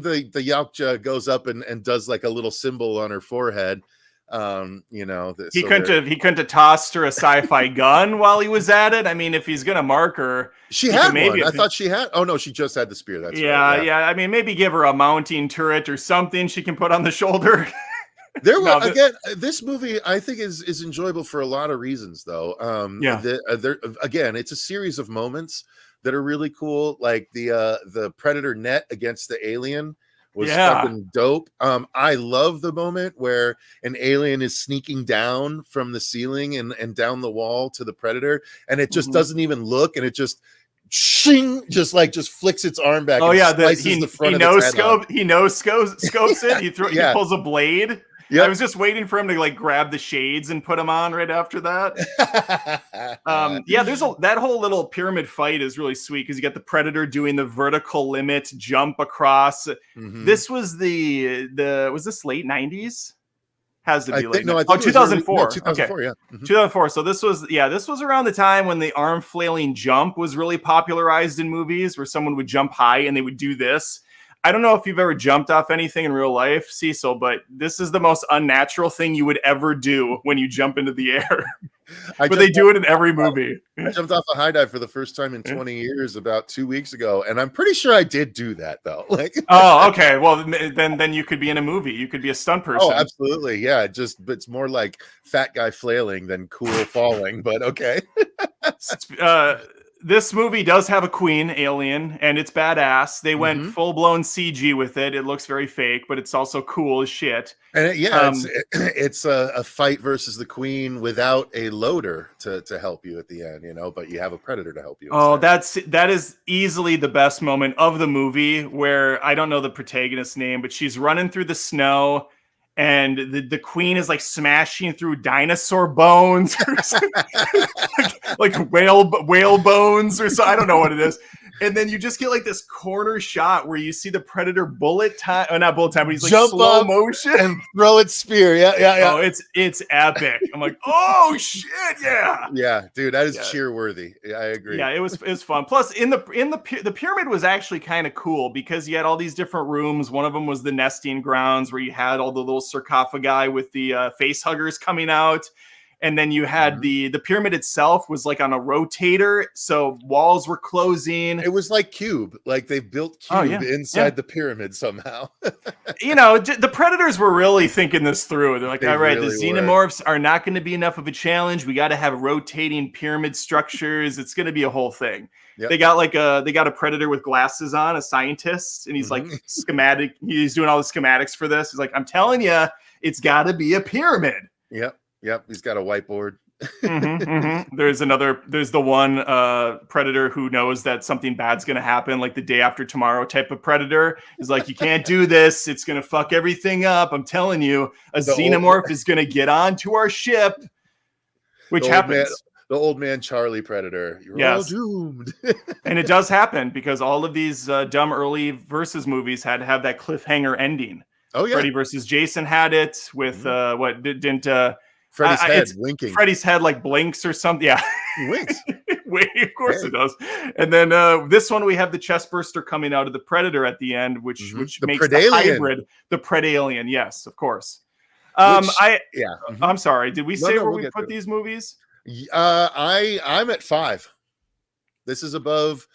the Yautja goes up and does like a little symbol on her forehead. He couldn't have tossed her a sci-fi gun while he was at it. I mean, if he's gonna mark her, she had one. I thought she had. Oh no, she just had the spear. That's right. I mean, maybe give her a mounting turret or something she can put on the shoulder. There were No, again. This movie, I think, is enjoyable for a lot of reasons, though. yeah. Again, it's a series of moments that are really cool, like the predator net against the alien was Yeah. fucking dope. I love the moment where an alien is sneaking down from the ceiling and down the wall to the predator, and it just Mhm. doesn't even look, and it just shing, just flicks its arm back Oh and yeah, slices the front of its head off. he scopes it. He Yeah. pulls a blade. I Yep. was just waiting for him to like grab the shades and put them on right after that. Yeah, that whole little pyramid fight is really sweet because you got the predator doing the vertical limit jump across. Mhm. This was was this late 90s? Has to I be think late. no, I Oh, think it was early, no, 2004. Okay. 2004. Yeah. Mhm. 2004. So this was around the time when the arm flailing jump was really popularized in movies, where someone would jump high and they would do this. I don't know if you've ever jumped off anything in real life, Cecil, but this is the most unnatural thing you would ever do when you jump into the air. But they do it in every movie. I jumped off a high dive for the first time in 20 years about 2 weeks ago, and I'm pretty sure I did do that though. Like, Oh, okay. Well, then you could be in a movie. You could be a stunt person. oh, absolutely, yeah. But it's more like fat guy flailing than cool falling. But okay. This movie does have a queen alien, and it's badass. They went Mhm. full blown CG with it. It looks very fake, but it's also cool as shit. And Um, it's a fight versus the queen without a loader to help you at the end, but you have a predator to help you Oh, instead. that is easily the best moment of the movie, where I don't know the protagonist's name, but she's running through the snow and the queen is like smashing through dinosaur bones or something, like whale bones or so. I don't know what it is. And then you just get like this corner shot where you see the predator bullet time, not bullet time, but he's like Jump slow up motion and throw its spear. Yeah, yeah, yeah. Oh, it's epic. I'm like, oh shit, yeah. Yeah, dude, that is Yeah. cheer worthy. Yeah, I agree. Yeah, it was fun. Plus, the pyramid was actually kind of cool because you had all these different rooms. One of them was the nesting grounds where you had all the little sarcophagi with the face huggers coming out, and then you had the pyramid itself was like on a rotator, so walls were closing. It was like Cube, like they built Cube inside the pyramid somehow. The Predators were really thinking this through. They're like, all right, the really xenomorphs are not going to be enough of a challenge. We got to have rotating pyramid structures. It's going to be a whole thing. Yep. They got a predator with glasses on, a scientist, and he's like schematic. He's doing all the schematics for this. He's like, I'm telling you, it's got to be a pyramid. Yep. He's got a whiteboard. There's the one predator who knows that something bad's gonna happen, like the day after tomorrow type of predator. Is like, you can't do this, it's gonna fuck everything up. I'm telling you, a xenomorph is gonna get onto our ship, which happens. The old man Charlie predator. You're all doomed. And it does happen because all of these dumb early versus movies had to have that cliffhanger ending. Oh yeah, Freddy versus Jason had it with what didn't Freddy's head winking. Freddy's head like blinks or something. Yeah. Winks. Of course it does. And then this one we have the chest burster coming out of the predator at the end, which makes the hybrid the Predalien. Yes, of course. I'm sorry. Did we say where we put these movies? I'm at 5. This is above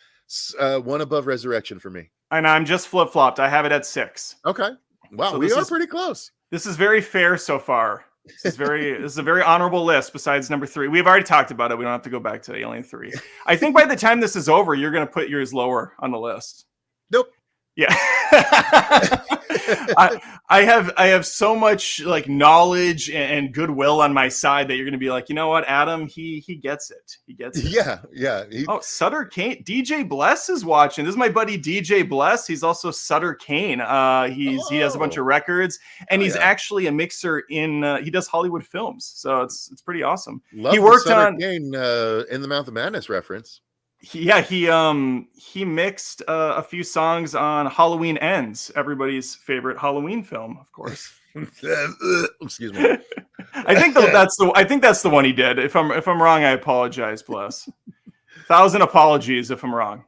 one above Resurrection for me. And I'm just flip-flopped. I have it at 6. Okay. Wow, so we are pretty close. This is very fair so far. This is a very honorable list besides number 3. We've already talked about it. We don't have to go back to Alien 3. I think by the time this is over, you're going to put yours lower on the list. Nope. Yeah. I have so much like knowledge and goodwill on my side that you're going to be like, you know what, Adam, he gets it. He gets it. Yeah. Sutter Kane. DJ Bless is watching. This is my buddy DJ Bless. He's also Sutter Kane. He has a bunch of records, and he's actually a mixer in. He does Hollywood films, so it's pretty awesome. He worked on Kane, in the Mouth of Madness reference. He mixed a few songs on Halloween Ends, everybody's favorite Halloween film, of course. Excuse me. I think that's the one he did. If I'm wrong, I apologize. Bless. 1,000 apologies if I'm wrong.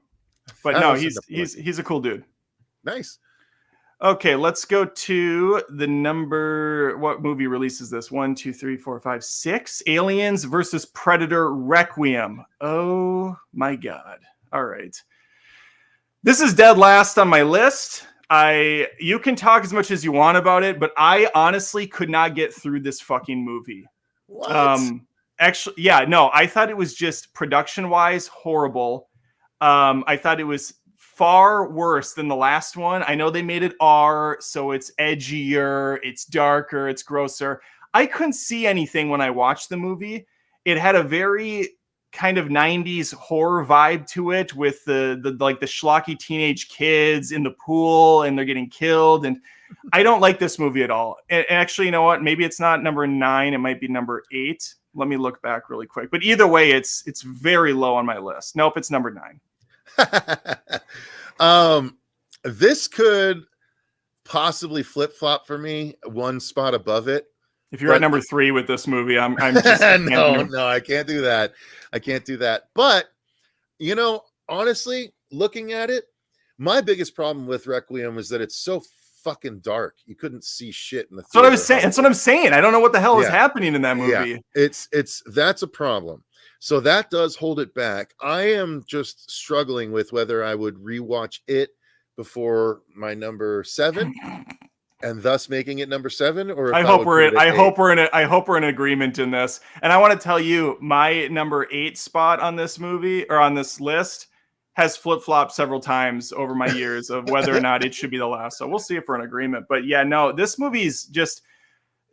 But no, he's a cool dude. Nice. Okay, let's go to the number. What movie releases this? 1, 2, 3, 4, 5, 6. Aliens versus Predator Requiem. Oh my God. All right. This is dead last on my list. You can talk as much as you want about it, but I honestly could not get through this fucking movie. What? Actually, yeah, no, I thought it was just production-wise horrible. I thought it was far worse than the last one. I know they made it R, so it's edgier, it's darker, it's grosser. I couldn't see anything when I watched the movie. It had a very kind of 90s horror vibe to it, with the like the schlocky teenage kids in the pool and they're getting killed. And I don't like this movie at all. And actually, you know what? Maybe it's not number 9. It might be number 8. Let me look back really quick. But either way, it's very low on my list. Nope, it's number 9. This could possibly flip-flop for me one spot above it. If you're at number 3 with this movie, I'm just no, I can't do that. I can't do that. But honestly, looking at it, my biggest problem with Requiem was that it's so fucking dark. You couldn't see shit in the theater. That's what I was saying. That's what I'm saying. I don't know what the hell is happening in that movie. Yeah. That's a problem. So that does hold it back. I am just struggling with whether I would rewatch it before my number 7 and thus making it number 7, or I hope we're in agreement in this. And I want to tell you, my number 8 spot on this movie, or on this list, has flip-flopped several times over my years of whether or not it should be the last. So we'll see if we're in agreement. But yeah, no, this movie's just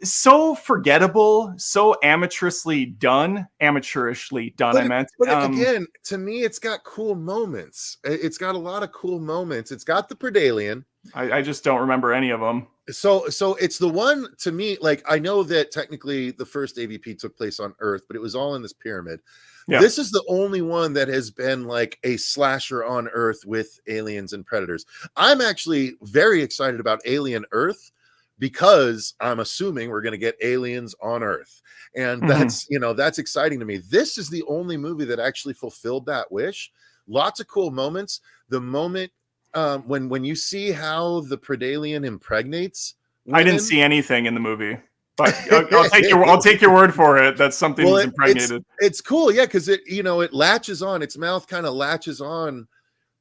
so forgettable, so amateurishly done. But again, to me, it's got cool moments. It's got a lot of cool moments. It's got the Predalien. I just don't remember any of them. So it's the one, to me, like, I know that technically the first AVP took place on Earth, but it was all in this pyramid. Yeah. This is the only one that has been like a slasher on Earth with aliens and predators. I'm actually very excited about Alien Earth, because I'm assuming we're going to get aliens on Earth. And that's exciting to me. This is the only movie that actually fulfilled that wish. Lots of cool moments. The moment when you see how the Predalien impregnates women, I didn't see anything in the movie, but I'll take your word for it. That's something that's impregnated. It's cool, yeah, because it latches on. Its mouth kind of latches on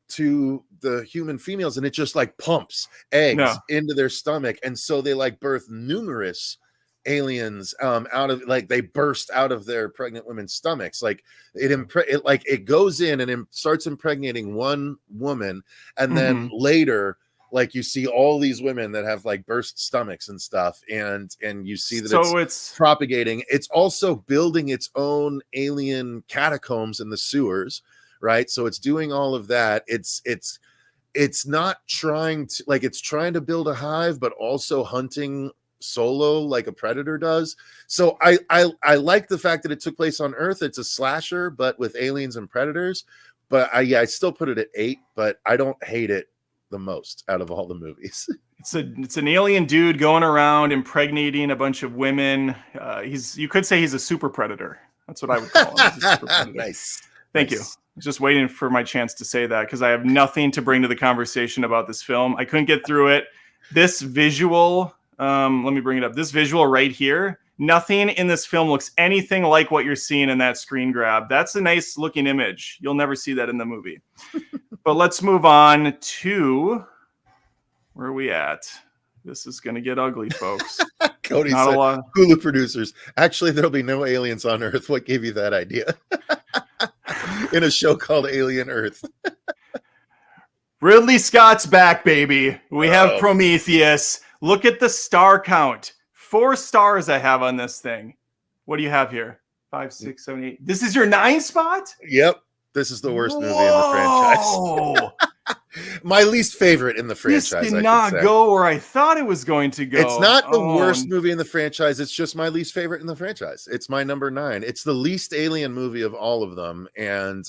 to the human females, and it just like pumps eggs into their stomach, and so they like birth numerous aliens out of, like, they burst out of their pregnant women's stomachs. Like it goes in and starts impregnating one woman, and then later, like, you see all these women that have like burst stomachs and stuff, and you see that it's propagating. It's also building its own alien catacombs in the sewers, right? So it's doing all of that. It's not trying to, like, it's trying to build a hive, but also hunting solo like a predator does. So I like the fact that it took place on Earth. It's a slasher, but with aliens and predators. But I still put it at 8, but I don't hate it the most out of all the movies. It's an alien dude going around impregnating a bunch of women. You could say he's a super predator. That's what I would call him. He's a super predator. Nice. Thank you. I was just waiting for my chance to say that, because I have nothing to bring to the conversation about this film. I couldn't get through it. This visual, let me bring it up. This visual right here, nothing in this film looks anything like what you're seeing in that screen grab. That's a nice looking image. You'll never see that in the movie. But let's move on to, where are we at? This is going to get ugly, folks. Cody said, Hulu producers, actually, there'll be no aliens on Earth. What gave you that idea? In a show called Alien Earth. Ridley Scott's back, baby. We have Prometheus. Look at the star count. 4 stars I have on this thing. What do you have here? 5, 6, 7, 8. This is your 9 spot? Yep. This is the worst movie in the franchise. My least favorite in the franchise. This did not go where I thought it was going to go. It's not the worst movie in the franchise. It's just my least favorite in the franchise. It's my number 9. It's the least alien movie of all of them. And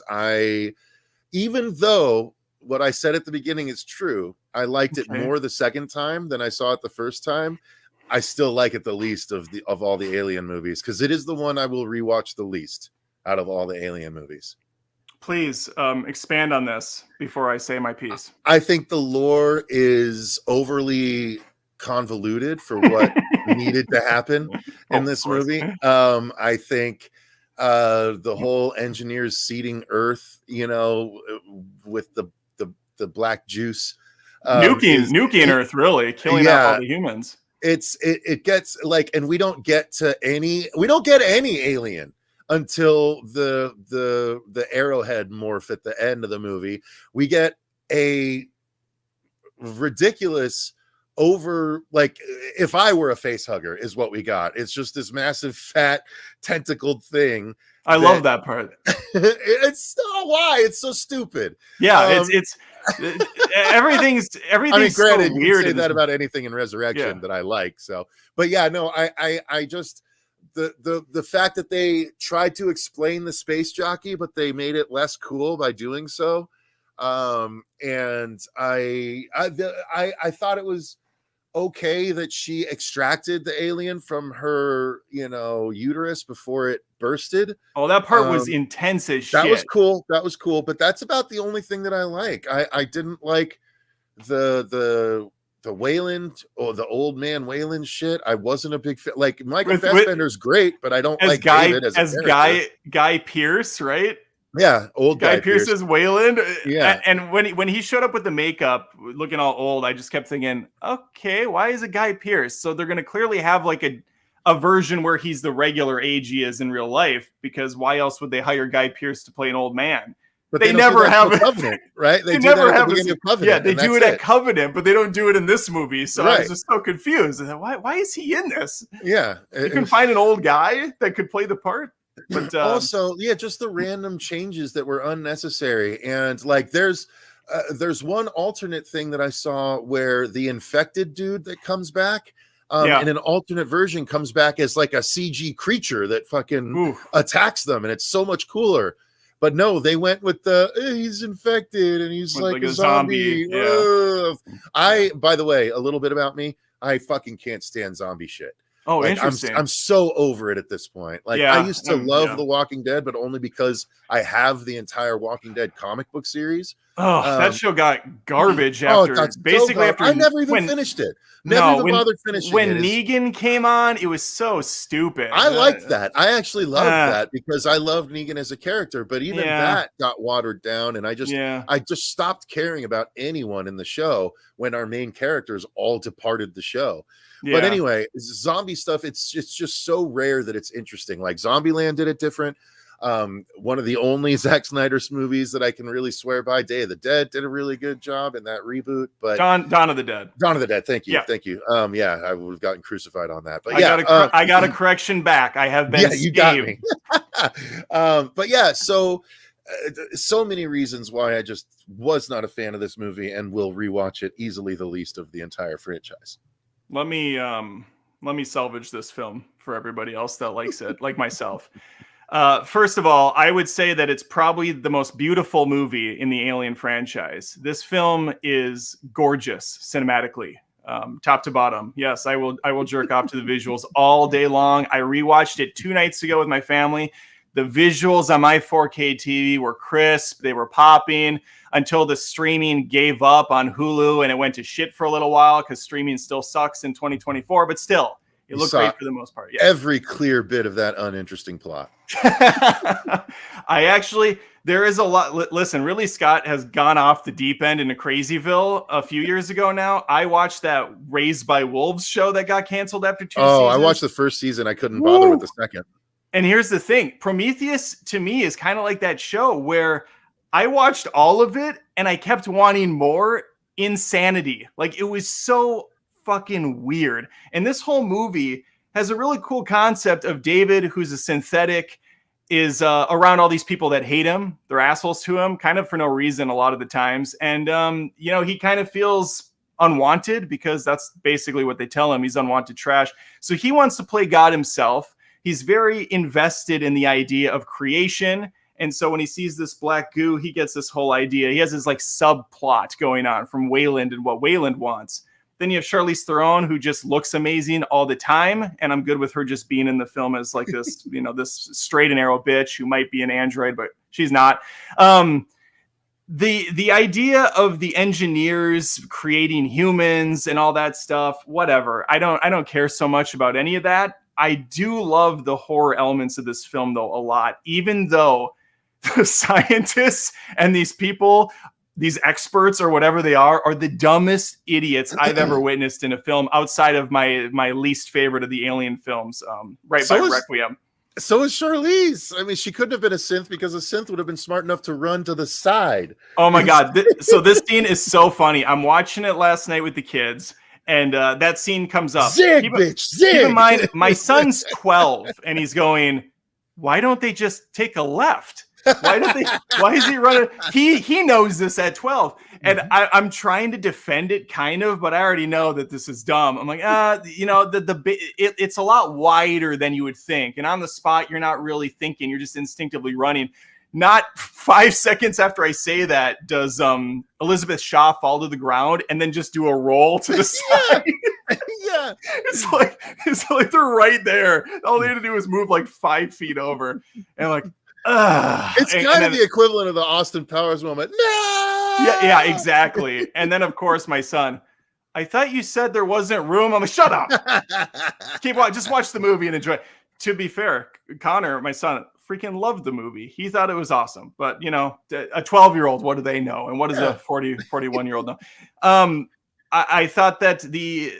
even though what I said at the beginning is true, I liked it more the second time than I saw it the first time. I still like it the least of all the alien movies, because it is the one I will rewatch the least out of all the alien movies. Please expand on this before I say my piece. I think the lore is overly convoluted for what needed to happen in this movie. I think the whole engineers seeding Earth, with the black juice, Nuking Earth, really killing off all the humans. It gets like, and we don't get any alien until the arrowhead morph at the end of the movie. We get a ridiculous like, if I were a face hugger is what we got. It's just this massive fat tentacled thing. I love that part. It's why it's so stupid. Yeah, it's everything's I mean, granted, so you weird. can say that about anything in Resurrection that I like. So, but yeah, no, I just the fact that they tried to explain the space jockey, but they made it less cool by doing so. And I thought it was okay that she extracted the alien from her, uterus before it bursted. Oh, that part was intense as shit. That was cool. But that's about the only thing that I like. I didn't like the Wayland or the old man Wayland shit. I wasn't a big fan. Like, Michael Fassbender's great, but I don't like David as Guy Pearce, right? Yeah, old Guy Pearce is Wayland. Yeah, and when he showed up with the makeup, looking all old, I just kept thinking, okay, why is it Guy Pearce? So they're gonna clearly have like a version where he's the regular age he is in real life, because why else would they hire Guy Pearce to play an old man? But they never have a Covenant, right? They never have a Covenant. Yeah, they do it at Covenant, but they don't do it in this movie. So I was just so confused. Why is he in this? Yeah, you can find an old guy that could play the part. But also, just the random changes that were unnecessary. And like, there's one alternate thing that I saw where the infected dude that comes back in an alternate version comes back as like a CG creature that fucking attacks them, and it's so much cooler. But no, they went with he's infected and he's like a zombie. Yeah. By the way, a little bit about me, I fucking can't stand zombie shit. Oh, like, interesting. I'm so over it at this point. Like, I used to love The Walking Dead, but only because I have the entire Walking Dead comic book series. Oh, that show got garbage after basically after. I never even finished it. Never even bothered finishing when it. When Negan came on, it was so stupid. I liked that. I actually loved that because I loved Negan as a character, but even that got watered down, and I just stopped caring about anyone in the show when our main characters all departed the show. Yeah. But anyway, zombie stuff, it's just so rare that it's interesting. Like, Zombieland did it different. One of the only Zack Snyder's movies that I can really swear by, Day of the Dead, did a really good job in that reboot. But Dawn of the Dead. Thank you. Thank you. I would have gotten crucified on that. But I got a correction back. I have been you got me. But yeah, so many reasons why I just was not a fan of this movie and will rewatch it easily the least of the entire franchise. Let me salvage this film for everybody else that likes it, like myself. First of all, I would say that it's probably the most beautiful movie in the Alien franchise. This film is gorgeous cinematically, top to bottom. Yes, I will jerk off to the visuals all day long. I rewatched it 2 nights ago with my family. The visuals on my 4K TV were crisp. They were popping until the streaming gave up on Hulu and it went to shit for a little while because streaming still sucks in 2024. But still, it looked great for the most part. Yeah. Every clear bit of that uninteresting plot. There is a lot. Listen, Ridley Scott has gone off the deep end into Crazyville a few years ago now. I watched that Raised by Wolves show that got canceled after 2 seasons. Oh, I watched the first season. I couldn't bother with the second. And here's the thing. Prometheus, to me, is kind of like that show where I watched all of it and I kept wanting more insanity. Like, it was so fucking weird. And this whole movie has a really cool concept of David, who's a synthetic, is around all these people that hate him. They're assholes to him, kind of for no reason a lot of the times. And, he kind of feels unwanted because that's basically what they tell him. He's unwanted trash. So he wants to play God himself. He's very invested in the idea of creation. And so when he sees this black goo, he gets this whole idea. He has this like subplot going on from Wayland and what Wayland wants. Then you have Charlize Theron, who just looks amazing all the time. And I'm good with her just being in the film as like this, this straight and narrow bitch who might be an android, but she's not. The idea of the engineers creating humans and all that stuff, whatever. I don't care so much about any of that. I do love the horror elements of this film, though, a lot, even though the scientists and these people these experts or whatever they are the dumbest idiots I've ever witnessed in a film outside of my least favorite of the Alien films, by Requiem. So is Charlize. I mean, she couldn't have been a synth because a synth would have been smart enough to run to the side. Oh my God. So this scene is so funny. I'm watching it last night with the kids, and that scene comes up. Zig, bitch, zig. Keep in mind, my son's 12, and he's going, why don't they just take a left? Why is he running? He knows this at 12. And I'm trying to defend it kind of, but I already know that this is dumb. I'm like, it's a lot wider than you would think. And on the spot, you're not really thinking, you're just instinctively running. Not 5 seconds after I say that, does Elizabeth Shaw fall to the ground and then just do a roll to the side. Yeah. It's like they're right there. All they had to do was move like 5 feet over. And like, it's kind of the equivalent of the Austin Powers moment. No! Yeah, exactly. And then of course my son, I thought you said there wasn't room. I'm like, shut up. Just watch the movie and enjoy it. To be fair, Connor, my son, freaking loved the movie. He thought it was awesome. But a 12-year-old, what do they know? And what does a 41-year-old know? I thought that the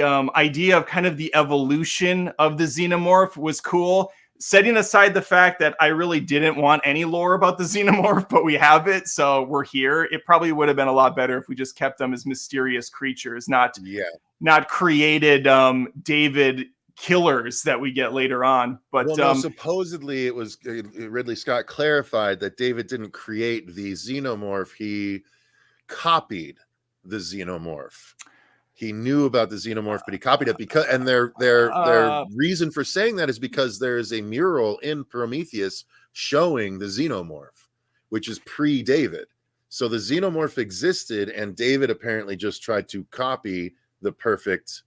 idea of kind of the evolution of the xenomorph was cool. Setting aside the fact that I really didn't want any lore about the xenomorph, but we have it, so we're here. It probably would have been a lot better if we just kept them as mysterious creatures, not created David killers that we get later on. But supposedly it was Ridley Scott clarified that David didn't create the xenomorph; he copied the xenomorph. He knew about the xenomorph, but he copied it because, and their reason for saying that is because there is a mural in Prometheus showing the xenomorph, which is pre-David. So the xenomorph existed, and David apparently just tried to copy the perfect.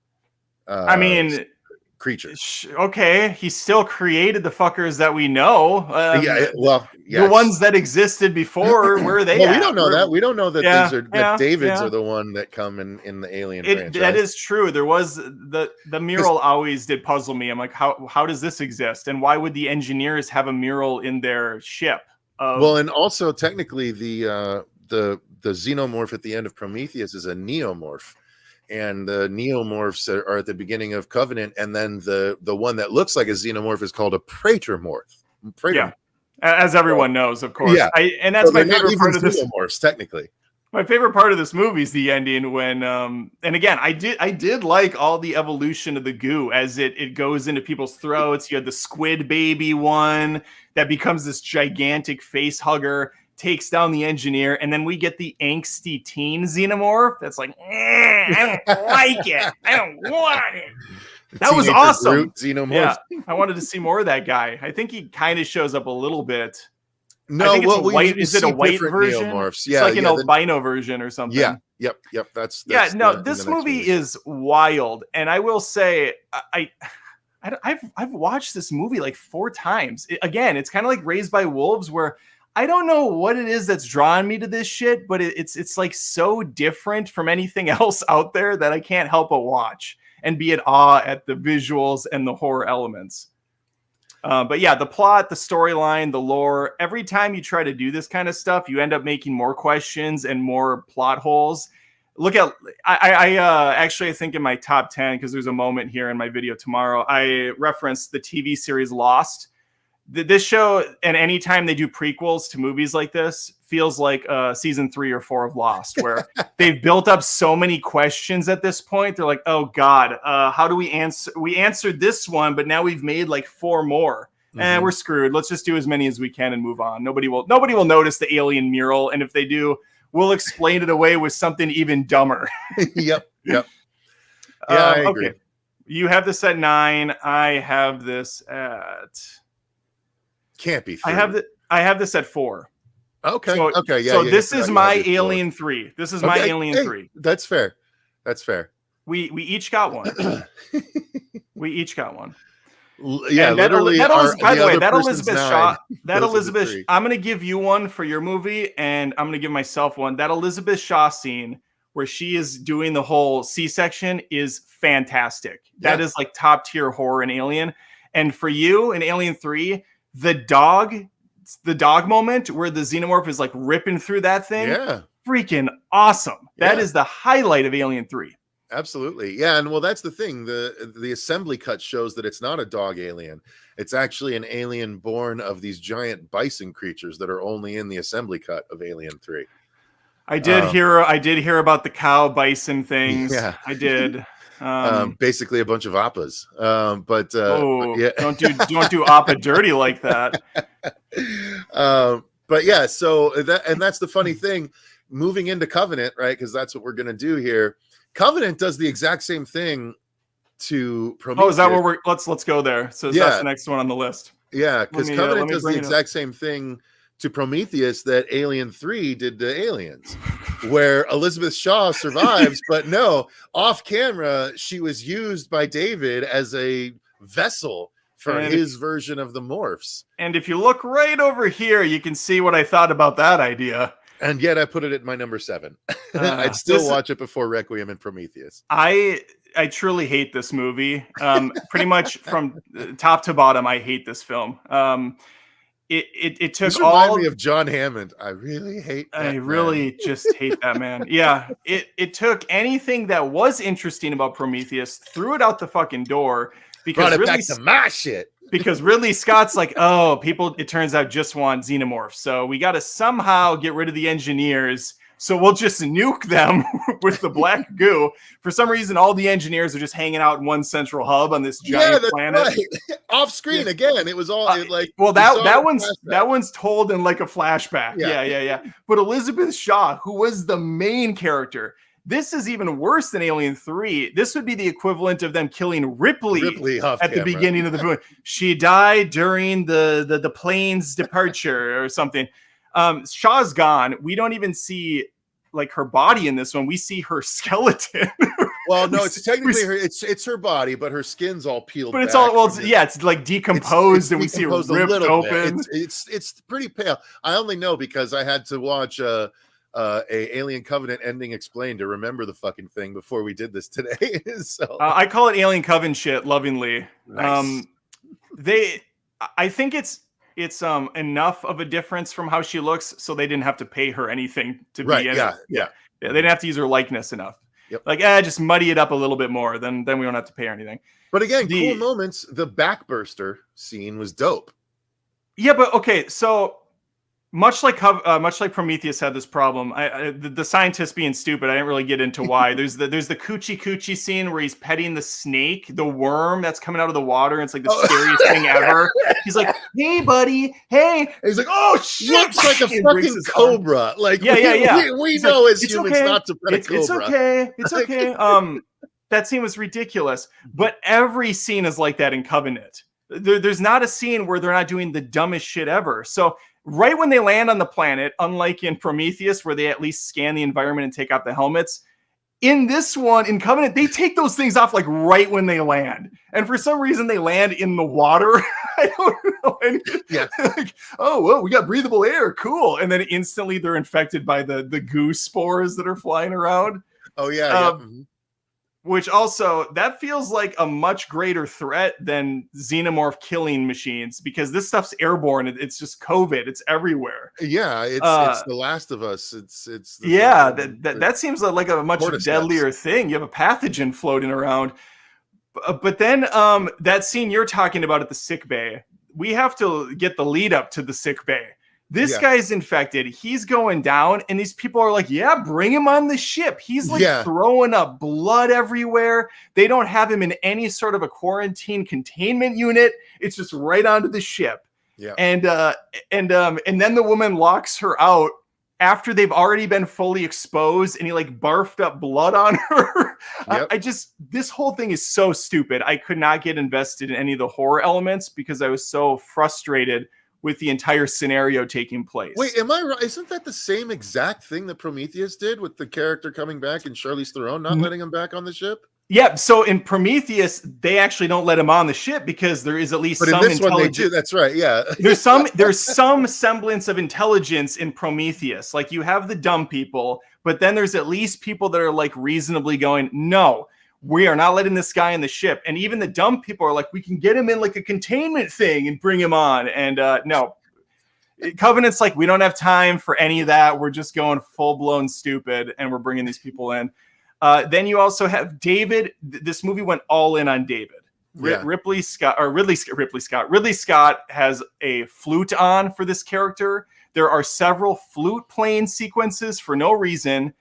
Creature. Okay, he still created the fuckers that we know. The ones that existed before, where are they? We don't know that. We don't know that these are that Davids are the one that come in the Alien franchise. That is true. There was the mural always did puzzle me. I'm like, how does this exist? And why would the engineers have a mural in their ship? And also technically the xenomorph at the end of Prometheus is a neomorph. And the neomorphs are at the beginning of Covenant, and then the one that looks like a xenomorph is called a praetormorph. Yeah, as everyone knows, of course. Yeah, and that's my favorite part of this. Xenomorphs, technically, my favorite part of this movie is the ending when, and again, I did like all the evolution of the goo as it goes into people's throats. You had the squid baby one that becomes this gigantic face hugger, takes down the engineer, and then we get the angsty teen xenomorph that's like, I don't like it. I don't want it. That was awesome. Xenomorph. Yeah, I wanted to see more of that guy. I think he kind of shows up a little bit. No, is it a white version? Neomorphs. Yeah, it's like an albino version or something. Yeah, yep. That's this movie is wild, and I will say, I've watched this movie like 4 times. It's kind of like Raised by Wolves, where I don't know what it is that's drawing me to this shit, but it's like so different from anything else out there that I can't help but watch and be in awe at the visuals and the horror elements. But yeah, the plot, the storyline, the lore, every time you try to do this kind of stuff, you end up making more questions and more plot holes. Look at, I think in my top 10, because there's a moment here in my video tomorrow, I referenced the TV series Lost. This show, and anytime they do prequels to movies like this, feels like season 3 or 4 of Lost, where they've built up so many questions at this point. They're like, oh God, how do we answer? We answered this one, but now we've made like 4 more. And we're screwed. Let's just do as many as we can and move on. Nobody will notice the alien mural. And if they do, we'll explain it away with something even dumber. Yep. Yeah, I agree. Okay. You have this at 9. I have this at... Can't be 3. I have this at 4. Okay. So this is my Alien 3. This is my Alien 3. That's fair. We each got one. Yeah, and literally. By the way, that Elizabeth Shaw. I'm going to give you one for your movie, and I'm going to give myself one. That Elizabeth Shaw scene where she is doing the whole C-section is fantastic. That is like top tier horror in Alien. And for you in Alien 3, the dog the dog moment where the xenomorph is like ripping through that thing. Yeah. Freaking awesome. That Yeah. is the highlight of Alien 3. Absolutely. Yeah. And well, that's the thing. The assembly cut shows that it's not a dog alien. It's actually an alien born of these giant bison creatures that are only in the assembly cut of Alien 3. I did hear about the cow bison things. Yeah. I did. Basically a bunch of appas. Yeah. Don't do appa dirty like that. But yeah, so that's the funny thing. Moving into Covenant, right? Because that's what we're gonna do here. Covenant does the exact same thing to Prometheus. Oh, is that where we're let's go there. So that's the next one on the list. Yeah, because Covenant does the exact same thing to Prometheus that Alien 3 did to Aliens, where Elizabeth Shaw survives, but no, off camera, she was used by David as a vessel for his version of the morphs. And if you look right over here, you can see what I thought about that idea. And yet I put it at my number 7. I'd still watch it before Requiem and Prometheus. I truly hate this movie. Pretty much from top to bottom, I hate this film. It took remind me of John Hammond. I really hate that I really just hate that man. Yeah. It took anything that was interesting about Prometheus, threw it out the fucking door because brought it back to my shit. Because Ridley Scott's like, oh, people, it turns out, just want xenomorphs. So we got to somehow get rid of the engineers. So we'll just nuke them with the black goo. For some reason, all the engineers are just hanging out in one central hub on this giant planet. Right. Off screen again. It was all that one's told in like a flashback. Yeah. But Elizabeth Shaw, who was the main character, this is even worse than Alien 3. This would be the equivalent of them killing Ripley at the beginning of the movie. She died during the plane's departure or something. Shaw's gone. We don't even see like her body in this one. We see her skeleton. Well, no, it's technically it's her body, but her skin's all peeled. But it's all it's like decomposed, and we see her ripped open. It's pretty pale. I only know because I had to watch a Alien Covenant ending explained to remember the fucking thing before we did this today. So I call it Alien Coven shit lovingly. Nice. I think it's enough of a difference from how she looks, so they didn't have to pay her anything to be in it. Yeah. They didn't have to use her likeness enough. Yep. Like, just muddy it up a little bit more, then we don't have to pay her anything. But again, cool moments. The backburster scene was dope. Yeah, but okay, so much like Prometheus had this problem, the scientists being stupid, I didn't really get into why. There's the coochie scene where he's petting the snake, the worm that's coming out of the water. And it's like the scariest thing ever. He's like, "Hey, buddy, hey!" And he's like, "Oh shit!" Looks like a fucking cobra. Like, we know as humans not to pet a cobra. It's okay. That scene was ridiculous. But every scene is like that in Covenant. There's not a scene where they're not doing the dumbest shit ever. So right when they land on the planet, unlike in Prometheus, where they at least scan the environment and take off the helmets, in this one, in Covenant, they take those things off like right when they land. And for some reason, they land in the water. I don't know. Like, oh, well, we got breathable air. Cool. And then instantly they're infected by the goo spores that are flying around. Oh, yeah. Which also, that feels like a much greater threat than xenomorph killing machines, because this stuff's airborne. It's just COVID. It's everywhere. Yeah, it's The Last of Us. That seems like a much deadlier thing. You have a pathogen floating around. But then that scene you're talking about at the sick bay, we have to get the lead up to the sick bay. This guy's infected. He's going down, and these people are like, yeah, bring him on the ship. He's like throwing up blood everywhere. They don't have him in any sort of a quarantine containment unit. It's just right onto the ship. Yeah. And then the woman locks her out after they've already been fully exposed, and he like barfed up blood on her. Yep. This whole thing is so stupid. I could not get invested in any of the horror elements because I was so frustrated with the entire scenario taking place. Wait, am I right? Isn't that the same exact thing that Prometheus did with the character coming back and Charlize Theron not letting him back on the ship? Yeah, so in Prometheus, they actually don't let him on the ship because there is at least some intelligence. One they do. That's right, yeah. There's some semblance of intelligence in Prometheus. Like, you have the dumb people, but then there's at least people that are like reasonably going, no, we are not letting this guy on the ship. And even the dumb people are like, we can get him in like a containment thing and bring him on. And no, Covenant's like, we don't have time for any of that. We're just going full blown stupid, and we're bringing these people in. Then you also have David. This movie went all in on David. Ridley Scott has a flute on for this character. There are several flute playing sequences for no reason.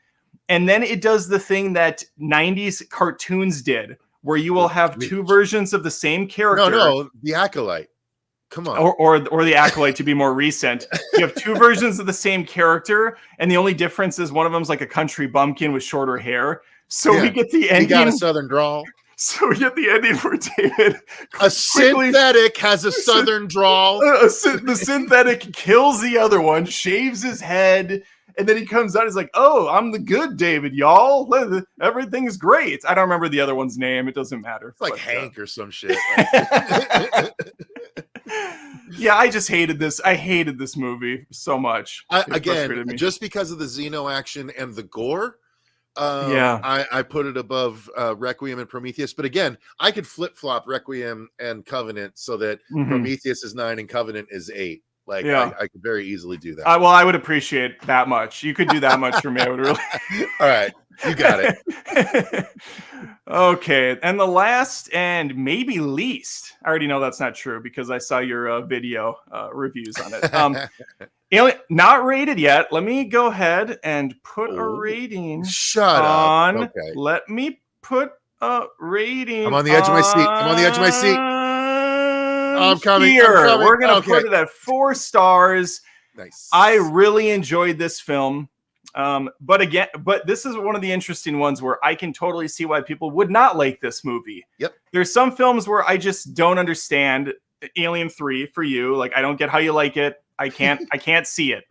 And then it does the thing that 90s cartoons did, where you will have two versions of the same character. No, the Acolyte. Come on. Or the Acolyte to be more recent. You have two versions of the same character, and the only difference is one of them's like a country bumpkin with shorter hair. So we get the ending. He got a southern drawl. So we get the ending where David... synthetic has a southern drawl. The synthetic kills the other one, shaves his head, and then he comes out. He's like, "Oh, I'm the good David, y'all. Everything's great." I don't remember the other one's name. It doesn't matter. It's like Hank or some shit. Yeah, I just hated this. I hated this movie so much. Again, just because of the Xeno action and the gore. I put it above Requiem and Prometheus, but again, I could flip-flop Requiem and Covenant so that Prometheus is 9 and Covenant is 8. Like, I could very easily do that. Well, I would appreciate that much. You could do that much for me. I would really. All right, you got it. Okay, and the last and maybe least, I already know that's not true because I saw your video reviews on it. Alien, not rated yet. Let me go ahead and put a rating. Shut on. up. Okay. Let me put a rating. I'm on the edge of my seat. I'm coming. We're gonna put it at 4 stars. Nice. I really enjoyed this film. But this is one of the interesting ones where I can totally see why people would not like this movie. Yep. There's some films where I just don't understand. Alien 3 for you. Like, I don't get how you like it. I can't see it.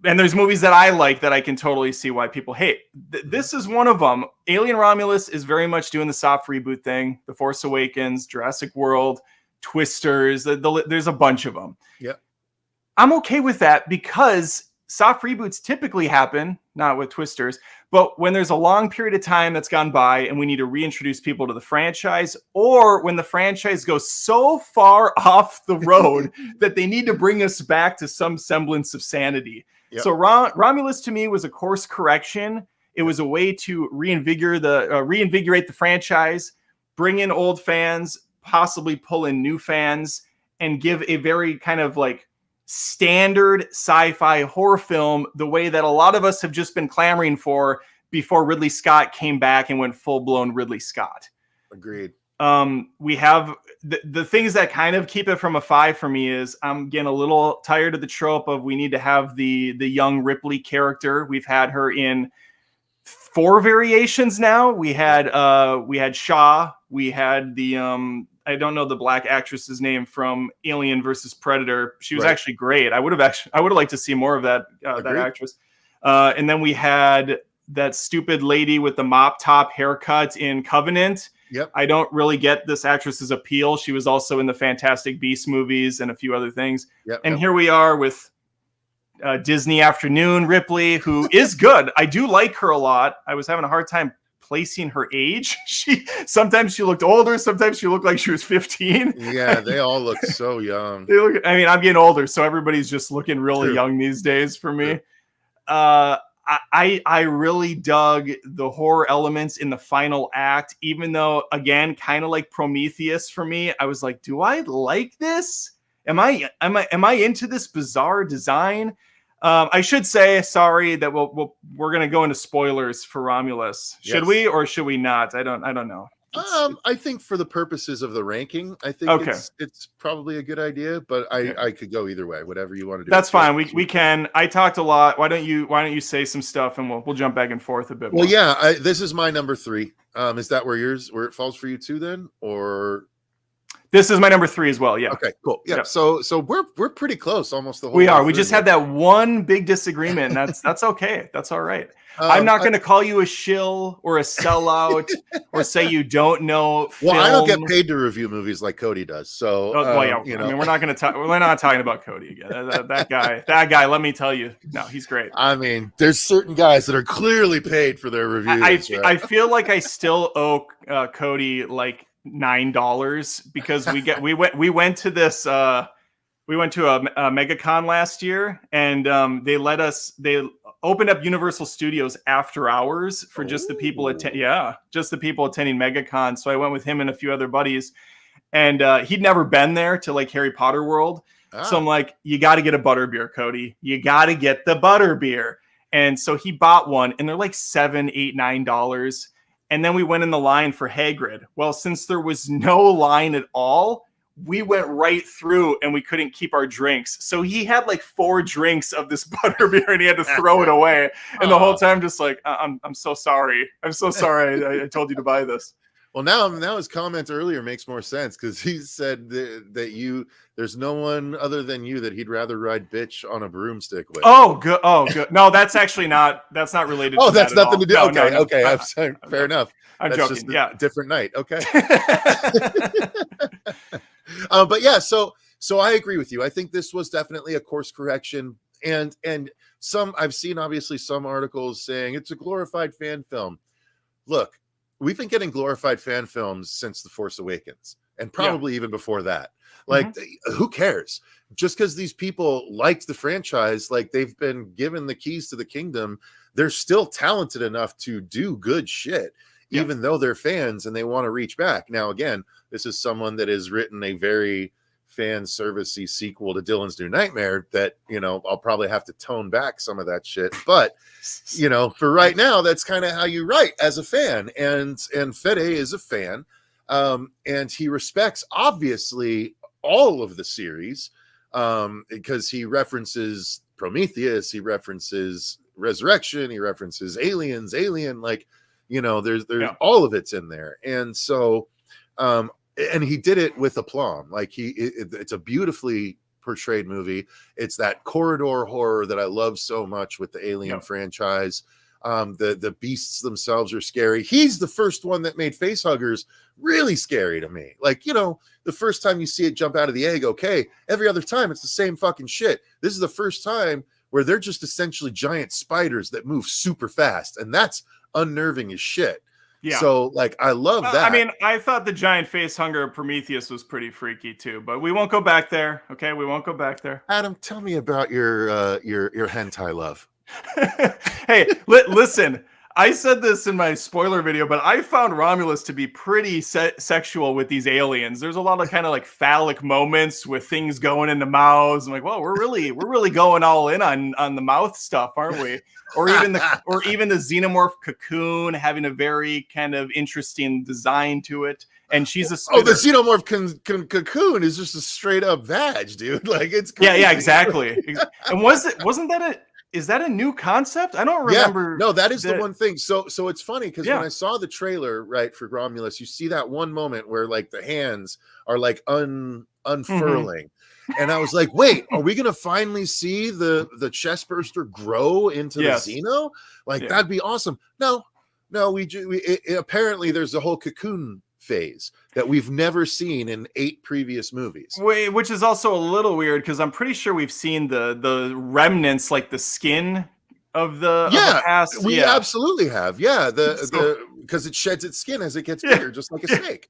And there's movies that I like that I can totally see why people hate. This is one of them. Alien Romulus is very much doing the soft reboot thing. The Force Awakens, Jurassic World, Twisters. There's a bunch of them. Yeah. I'm okay with that because soft reboots typically happen, not with Twisters, but when there's a long period of time that's gone by and we need to reintroduce people to the franchise, or when the franchise goes so far off the road that they need to bring us back to some semblance of sanity. Yep. So Romulus to me was a course correction. It was a way to reinvigorate the franchise, bring in old fans, possibly pull in new fans, and give a very kind of like standard sci-fi horror film the way that a lot of us have just been clamoring for before Ridley Scott came back and went full-blown Ridley Scott. Agreed. We have the things that kind of keep it from a 5 for me is I'm getting a little tired of the trope of we need to have the young Ripley character. We've had her in 4 variations now. We had Shaw. We had the I don't know the black actress's name from Alien versus Predator. She was actually great. I would have liked to see more of that actress. And then we had that stupid lady with the mop top haircut in Covenant. Yep. I don't really get this actress's appeal. She was also in the Fantastic Beasts movies and a few other things. Here we are with Disney Afternoon Ripley, who is good. I do like her a lot. I was having a hard time placing her age. Sometimes she looked older, sometimes she looked like she was 15. Yeah, they all look so young. I'm getting older, so everybody's just looking really young these days for me. I really dug the horror elements in the final act, even though, again, kind of like Prometheus for me, I was like, do I like this? Am I into this bizarre design? I should say, sorry, that we're going to go into spoilers for Romulus. Should we or should we not? I don't know. I think for the purposes of the ranking, I think it's probably a good idea, but I could go either way, whatever you want to do. That's fine. We can. I talked a lot. Why don't you say some stuff and we'll jump back and forth a bit more. Well, yeah, this is my number 3. Is that where it falls for you too then, or? This is my number 3 as well. Yeah. Okay, cool. Yeah. So we're pretty close, almost the whole. We are. We just had that one big disagreement. And that's okay. That's all right. I'm not going to call you a shill or a sellout or say you don't know film. Well, I don't get paid to review movies like Cody does. So you know. I mean, we're not going to talk. We're not talking about Cody again. That guy. Let me tell you, no, he's great. I mean, there's certain guys that are clearly paid for their reviews. I feel like I still owe Cody like $9 because we went to this we went to a MegaCon last year, and they opened up Universal Studios after hours for just the people just the people attending MegaCon. So I went with him and a few other buddies, and he'd never been there to like Harry Potter World. So I'm like, you got to get a butterbeer, Cody. You got to get the butterbeer. And so he bought one, and they're like $7, $8, $9. And then we went in the line for Hagrid. Well, since there was no line at all, we went right through and we couldn't keep our drinks. So he had like 4 drinks of this butterbeer and he had to throw it away. And the whole time just like, I'm so sorry. I'm so sorry. I told you to buy this. Well, now his comment earlier makes more sense, because he said that there's no one other than you that he'd rather ride bitch on a broomstick with. Oh, good. Oh, good. No, that's not related. Oh, to that's that nothing to do. No, okay, no. okay. I'm sorry. Fair enough. I'm that's joking. Just a different night. Okay. But yeah, so I agree with you. I think this was definitely a course correction, and I've seen obviously some articles saying it's a glorified fan film. Look, we've been getting glorified fan films since The Force Awakens, and probably even before that. Like, who cares? Just because these people liked the franchise, like they've been given the keys to the kingdom, they're still talented enough to do good shit, even though they're fans and they want to reach back. Now, again, this is someone that has written a very fan servicey sequel to Dylan's New Nightmare that, I'll probably have to tone back some of that shit. But, for right now, that's kind of how you write as a fan. And Fede is a fan. And he respects, obviously, all of the series, because he references Prometheus, he references Resurrection, he references Alien, there's all of it's in there. And so, and he did it with aplomb. Like it's a beautifully portrayed movie. It's that corridor horror that I love so much with the Alien franchise. The beasts themselves are scary. He's the first one that made facehuggers really scary to me. Like, the first time you see it jump out of the egg, okay. Every other time it's the same fucking shit. This is the first time where they're just essentially giant spiders that move super fast, and that's unnerving as shit. Yeah. So, like, I love that. I mean, I thought the giant facehunger of Prometheus was pretty freaky too, but we won't go back there. Okay, we won't go back there. Adam, tell me about your hentai love. Hey, listen. I said this in my spoiler video, but I found Romulus to be pretty sexual with these aliens. There's a lot of kind of like phallic moments with things going into mouths. I'm like, well, we're really going all in on the mouth stuff, aren't we? Or even the xenomorph cocoon having a very kind of interesting design to it. And she's a spitter. The xenomorph cocoon is just a straight up vag, dude. Like, it's crazy. Yeah, exactly. And is that a new concept? I don't remember. No, that is the one thing. So it's funny because when I saw the trailer, right, for Romulus, you see that one moment where like the hands are like unfurling. And I was like, wait, are we gonna finally see the chest burster grow into the Xeno? Like, that'd be awesome. No, apparently there's a whole cocoon phase that we've never seen in 8 previous movies. Wait, which is also a little weird because I'm pretty sure we've seen the remnants, like the skin of the past. We absolutely have. Yeah, because it sheds its skin as it gets bigger, just like a snake.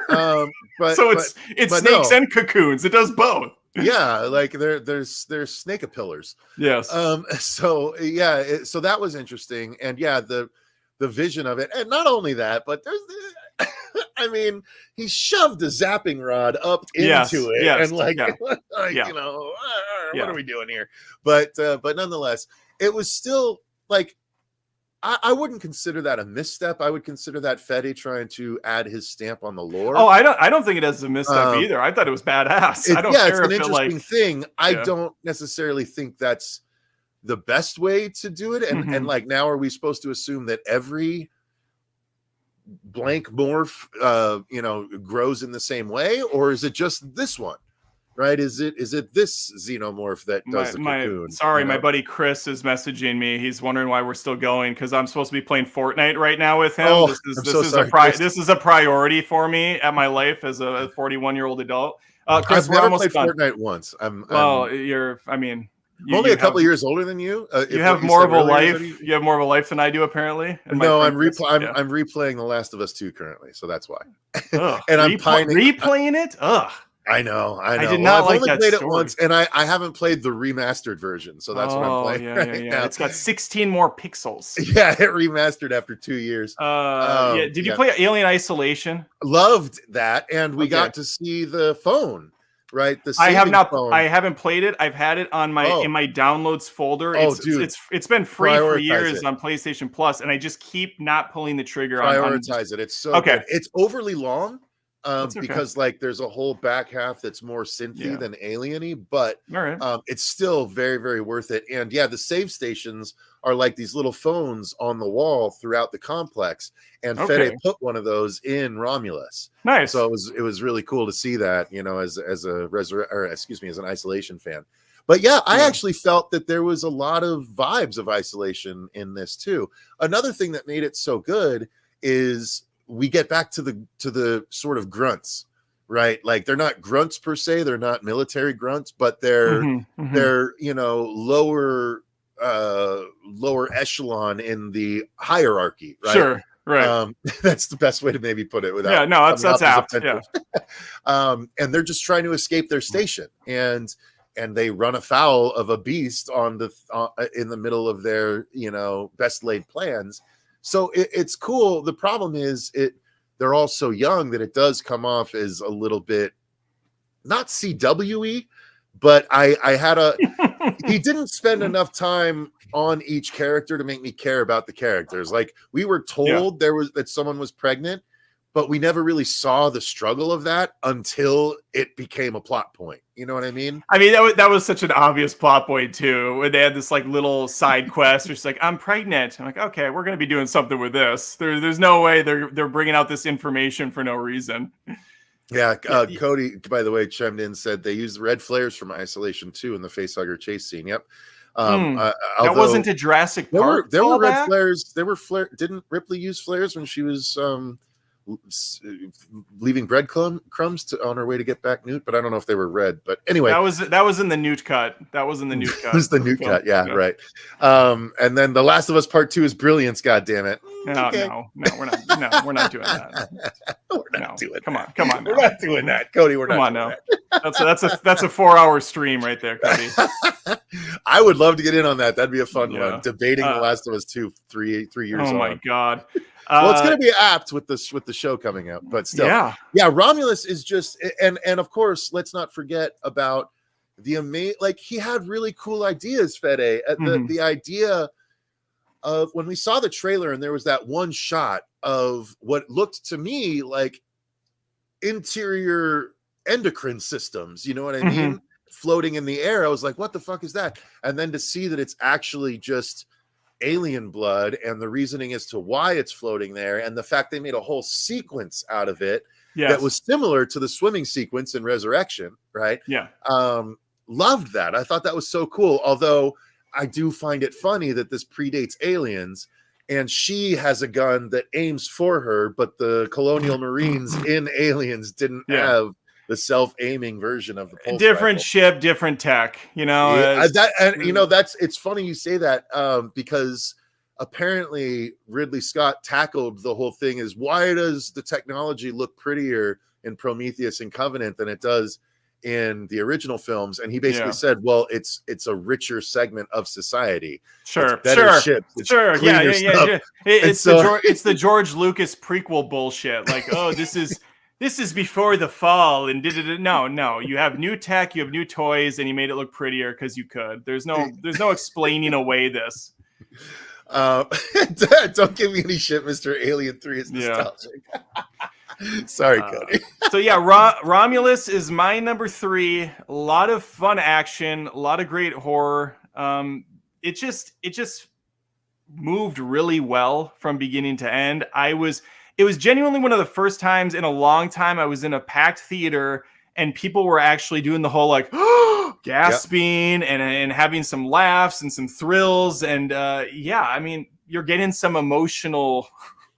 But it's snakes and cocoons. It does both. Yeah, like there's snake-a-pillars. Yes. So that was interesting, and the vision of it, and not only that, but there's I mean, he shoved a zapping rod up into it, and what are we doing here? But nonetheless, it was still like, I wouldn't consider that a misstep. I would consider that Fede trying to add his stamp on the lore. Oh, I don't think it has a misstep either. I thought it was badass. I don't care. It's an interesting thing. I don't necessarily think that's the best way to do it. And like, now are we supposed to assume that every blank morph grows in the same way, or is it just this one? Right? Is it this xenomorph that does the cocoon? Sorry, my buddy Chris is messaging me. He's wondering why we're still going because I'm supposed to be playing Fortnite right now with him. Oh, this is a priority for me at my life as a 41-year-old adult. Chris, I've never played Fortnite once. Only a couple of years older than you. You have more of a life. You have more of a life than I do, apparently. No, I'm replaying The Last of Us 2 currently, so that's why. And I'm replaying it. Ugh. I know. I did Well, not I've like only that played it story. once, and I haven't played the remastered version, so that's what I'm Oh, playing yeah, yeah, right yeah. now. It's got 16 more pixels. Yeah, it remastered after 2 years. Yeah. Did you Yeah, play Alien Isolation? loved that, and we Okay. got to see the phone, right? The I have saving not. I phone. haven't played it. I've had it on my in Oh, my downloads folder. oh, dude, It's been free for prioritize years it. on PlayStation Plus, and I just keep not pulling the trigger on just. Prioritize it. It's so Okay, good. It's overly long, that's okay. because like there's a whole back half that's more synthy Yeah. than alieny, but All right. it's still very, very worth it. And yeah, the save stations are like these little phones on the wall throughout the complex, and Okay. Fede put one of those in Romulus. Nice. So it was really cool to see that, as as an Isolation fan. But yeah, I Yeah. actually felt that there was a lot of vibes of Isolation in this too. Another thing that made it so good is we get back to the sort of grunts, right? Like they're not grunts per se, they're not military grunts, but they're lower echelon in the hierarchy, right? Sure. Right. That's the best way to maybe put it without Yeah. No, coming that's off as apt. Yeah. offensive. And they're just trying to escape their station, and they run afoul of a beast in the middle of their best laid plans. So it's cool. The problem is they're all so young that it does come off as a little bit not CWE, but he didn't spend enough time on each character to make me care about the characters. Like we were told that someone was pregnant, but we never really saw the struggle of that until it became a plot point. You know what I mean? I mean, that was such an obvious plot point too, where they had this like little side quest where it's like, I'm pregnant. I'm like, okay, we're gonna be doing something with this. There's no way they're bringing out this information for no reason. Yeah, Cody, by the way, chimed in, said they used red flares from Isolation 2 in the facehugger chase scene. Yep. That wasn't a Jurassic Park. There were red callback? flares. There were Didn't Ripley use flares when she was leaving breadcrumbs on her way to get back Newt? But I don't know if they were red. But anyway, that was in the Newt cut. That was in the Newt cut. It was the Newt cut. Yeah, right. And then The Last of Us Part 2 is brilliance. God damn it. No, Okay. no, we're not. No, we're not doing that. We're not doing Come that. on. We're not doing that, Cody. We're not doing that. That's a 4-hour stream right there, Cody. I would love to get in on that. That'd be a fun Yeah. one. Debating The Last of Us 2 3 years Oh on. my god. Well, it's going to be apt with the show coming out, but still, Yeah. Romulus is just, and of course, let's not forget about he had really cool ideas, Fede. The idea of when we saw the trailer and there was that one shot of what looked to me like interior endocrine systems, you know what I mean? Floating in the air. I was like, what the fuck is that? And then to see that it's actually just alien blood, and the reasoning as to why it's floating there, and the fact they made a whole sequence out of it that was similar to the swimming sequence in Resurrection, right? Yeah. Loved that. I thought that was so cool. Although I do find it funny that this predates Aliens, and she has a gun that aims for her, but the Colonial Marines in Aliens didn't have the self-aiming version of the pulse different rifle. ship, different tech, It's funny you say that, because apparently Ridley Scott tackled the whole thing is, why does the technology look prettier in Prometheus and Covenant than it does in the original films? And he basically said, well, it's a richer segment of society. Sure, it's better ships, it's cleaner stuff. It's the George Lucas prequel bullshit. Like, oh, this is before the fall, and no. You have new tech, you have new toys, and you made it look prettier because you could. There's no explaining away this. Don't give me any shit, Mr. Alien 3 is nostalgic. Sorry, Cody. So yeah, Romulus is my number 3. A lot of fun action, a lot of great horror. It just moved really well from beginning to end. It was genuinely one of the first times in a long time I was in a packed theater and people were actually doing the whole like gasping and having some laughs and some thrills. And I mean, you're getting some emotional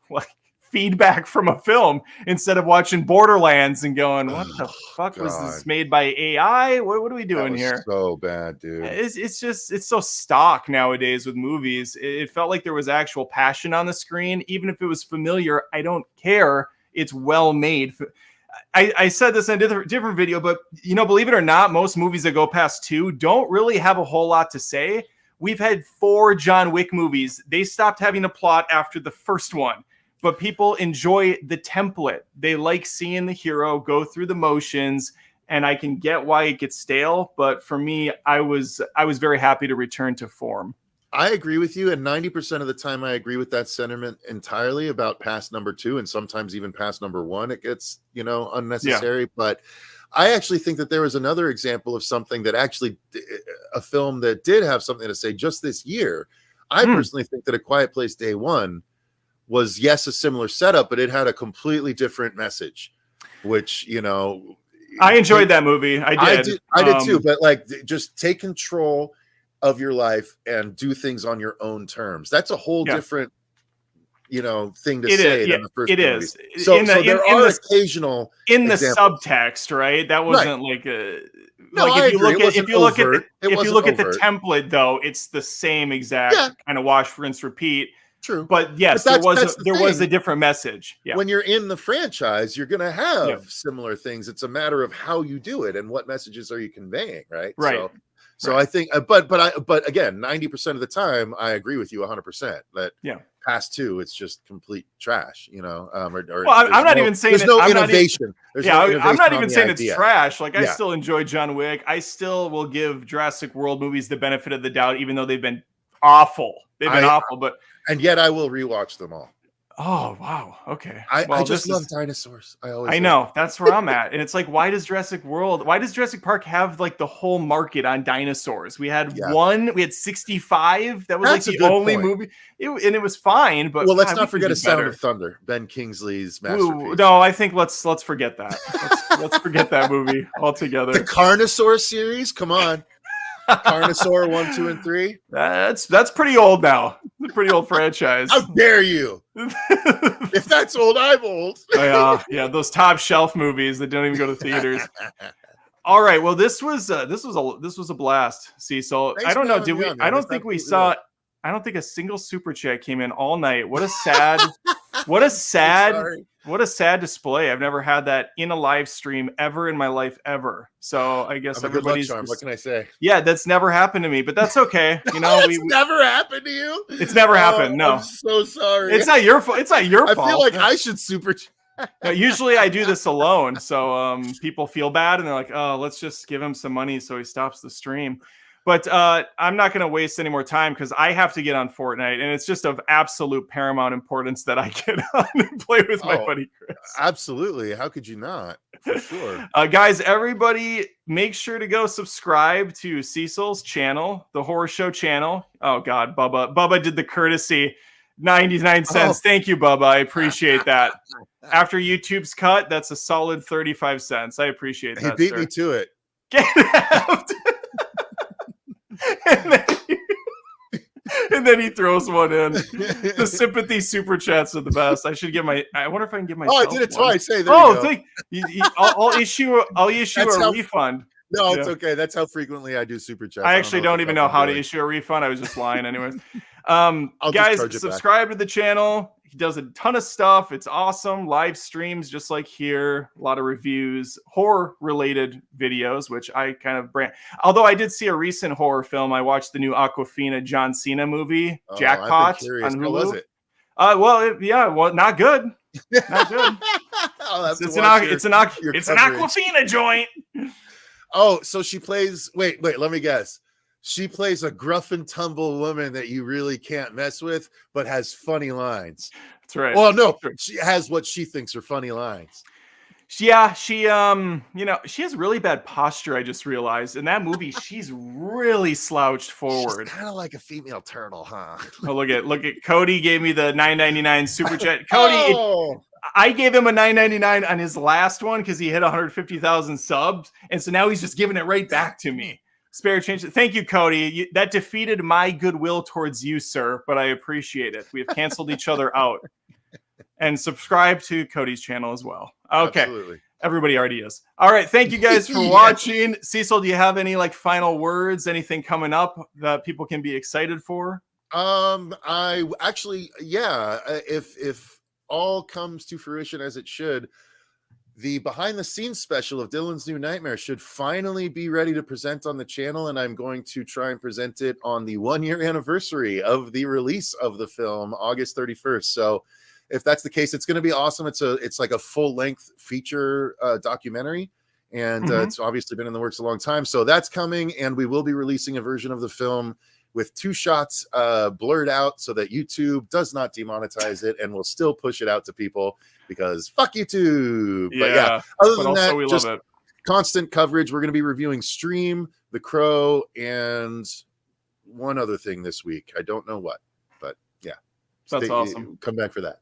like feedback from a film instead of watching Borderlands and going, what the fuck was this made by AI? What are we doing here? So bad, dude. It's so stock nowadays with movies. It felt like there was actual passion on the screen. Even if it was familiar, I don't care. It's well made. I said this in a different video, but believe it or not, most movies that go past 2 don't really have a whole lot to say. We've had 4 John Wick movies. They stopped having a plot after the first one, but people enjoy the template. They like seeing the hero go through the motions, and I can get why it gets stale. But for me, I was very happy to return to form. I agree with you, and 90% of the time I agree with that sentiment entirely about past number 2, and sometimes even past number 1. It gets, unnecessary. Yeah. But I actually think that there was another example of something that actually, a film that did have something to say just this year. I personally think that A Quiet Place Day 1 was, yes, a similar setup, but it had a completely different message, which, I enjoyed that movie. I did too, but like, just take control of your life and do things on your own terms. That's a whole different, thing to say than the first movie. Is. So there are occasional in the examples. Subtext, right? That wasn't like a. No, like if you look at the overt. template, though, it's the same exact kind of wash, rinse, repeat. True, but yes, there was a different message. Yeah, when you're in the franchise, you're going to have similar things. It's a matter of how you do it and what messages are you conveying, right? Right. So I think, but again, 90% of the time, I agree with you 100% that past 2, it's just complete trash, well, I'm not even saying there's no innovation. I'm not even saying it's trash. Like, I Yeah. still enjoy John Wick. I still will give Jurassic World movies the benefit of the doubt, even though they've been awful. And yet I will rewatch them all. Oh, wow. Okay. I just love dinosaurs. I know. That's where I'm at. And it's like, why does Jurassic Park have like the whole market on dinosaurs? We had 65. That was the only movie. It was fine, but let's not forget A Sound of Thunder, Ben Kingsley's masterpiece. No, I think let's forget that. Let's forget that movie altogether. The Carnosaur series? Come on. Carnosaur 1, 2, and 3. That's pretty old now. It's a pretty old franchise. How dare you? If that's old, I'm old. Those top shelf movies that don't even go to theaters. All right. Well, this was a blast, Cecil. Thanks I don't know. Did we? I don't think we saw. I don't think a single super chat came in all night. What a sad. What a sad display. I've never had that in a live stream ever in my life ever. So I guess everybody's good luck charm. What can I say? Yeah, that's never happened to me, but that's okay. It's never happened to you. It's never happened. No, I'm so sorry. It's not your fault. It's not your fault. I feel like I should super chat. Usually I do this alone, so people feel bad and they're like, "Oh, let's just give him some money so he stops the stream." But I'm not going to waste any more time because I have to get on Fortnite, and it's just of absolute paramount importance that I get on and play with my buddy Chris. Absolutely. How could you not? For sure. Guys, everybody, make sure to go subscribe to Cecil's channel, the Horror Show channel. Oh, God, Bubba did the courtesy. 99 cents. Thank you, Bubba. I appreciate that. After YouTube's cut, that's a solid 35 cents. I appreciate that. He beat me to it. Get out. And then he throws one in. The sympathy super chats are the best. I wonder if I can give myself. I did it twice. Hey, there you go. I'll issue a refund. No, it's okay. That's how frequently I do super chats. I actually don't even know how to issue a refund. I was just lying anyways. Guys, subscribe to the channel. He does a ton of stuff. It's awesome. Live streams just like here. A lot of reviews, horror-related videos, which I kind of brand. Although I did see a recent horror film. I watched the new Awkwafina John Cena movie, Jackpot, on Hulu. How was it? Not good. Not good. It's an Awkwafina joint. Oh, so she plays. Wait. Let me guess. She plays a gruff and tumble woman that you really can't mess with, but has funny lines. That's right. Well, no, she has what she thinks are funny lines. She has really bad posture. I just realized in that movie, she's really slouched forward. Kind of like a female turtle, huh? Oh, look at Cody gave me the $9.99 super chat. Cody, I gave him a $9.99 on his last one because he hit 150,000 subs, and so now he's just giving it right back to me. Spare change. Thank you, Cody. That defeated my goodwill towards you, sir, but I appreciate it. We have canceled each other out. And subscribe to Cody's channel as well. Okay. Absolutely. Everybody already is. All right. Thank you guys for watching. Cecil, do you have any final words, anything coming up that people can be excited for? I actually, if all comes to fruition as it should, the behind the scenes special of Dylan's New Nightmare should finally be ready to present on the channel, and I'm going to try and present it on the 1-year anniversary of the release of the film, August 31st. So if that's the case, it's going to be awesome. It's like a full length feature documentary, and it's obviously been in the works a long time. So that's coming, and we will be releasing a version of the film with 2 shots blurred out so that YouTube does not demonetize it and will still push it out to people because fuck YouTube. Yeah, but yeah, other than also that, we just love it. Constant coverage. We're going to be reviewing Stream, The Crow, and one other thing this week. I don't know what, but yeah. That's awesome. Come back for that.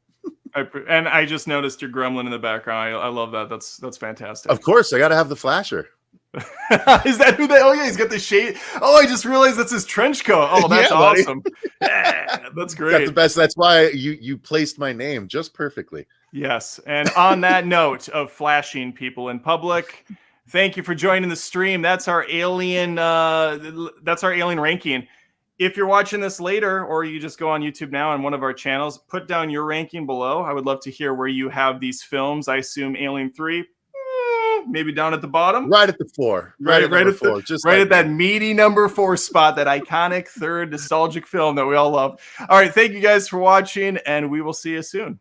And I just noticed your gremlin in the background. I love that. That's fantastic. Of course, I got to have the flasher. Is that who they? Oh yeah, he's got the shade. Oh, I just realized that's his trench coat. Oh, that's awesome. Yeah, that's great. Got the best. That's why you placed my name just perfectly. Yes. And on that note of flashing people in public, thank you for joining the stream. That's our alien. That's our alien ranking. If you're watching this later, or you just go on YouTube now on one of our channels, put down your ranking below. I would love to hear where you have these films. I assume Alien 3. Maybe down at the bottom, right at the 4, right at 4, just right at that meaty number 4 spot, that iconic third nostalgic film that we all love. All right, thank you guys for watching, and we will see you soon.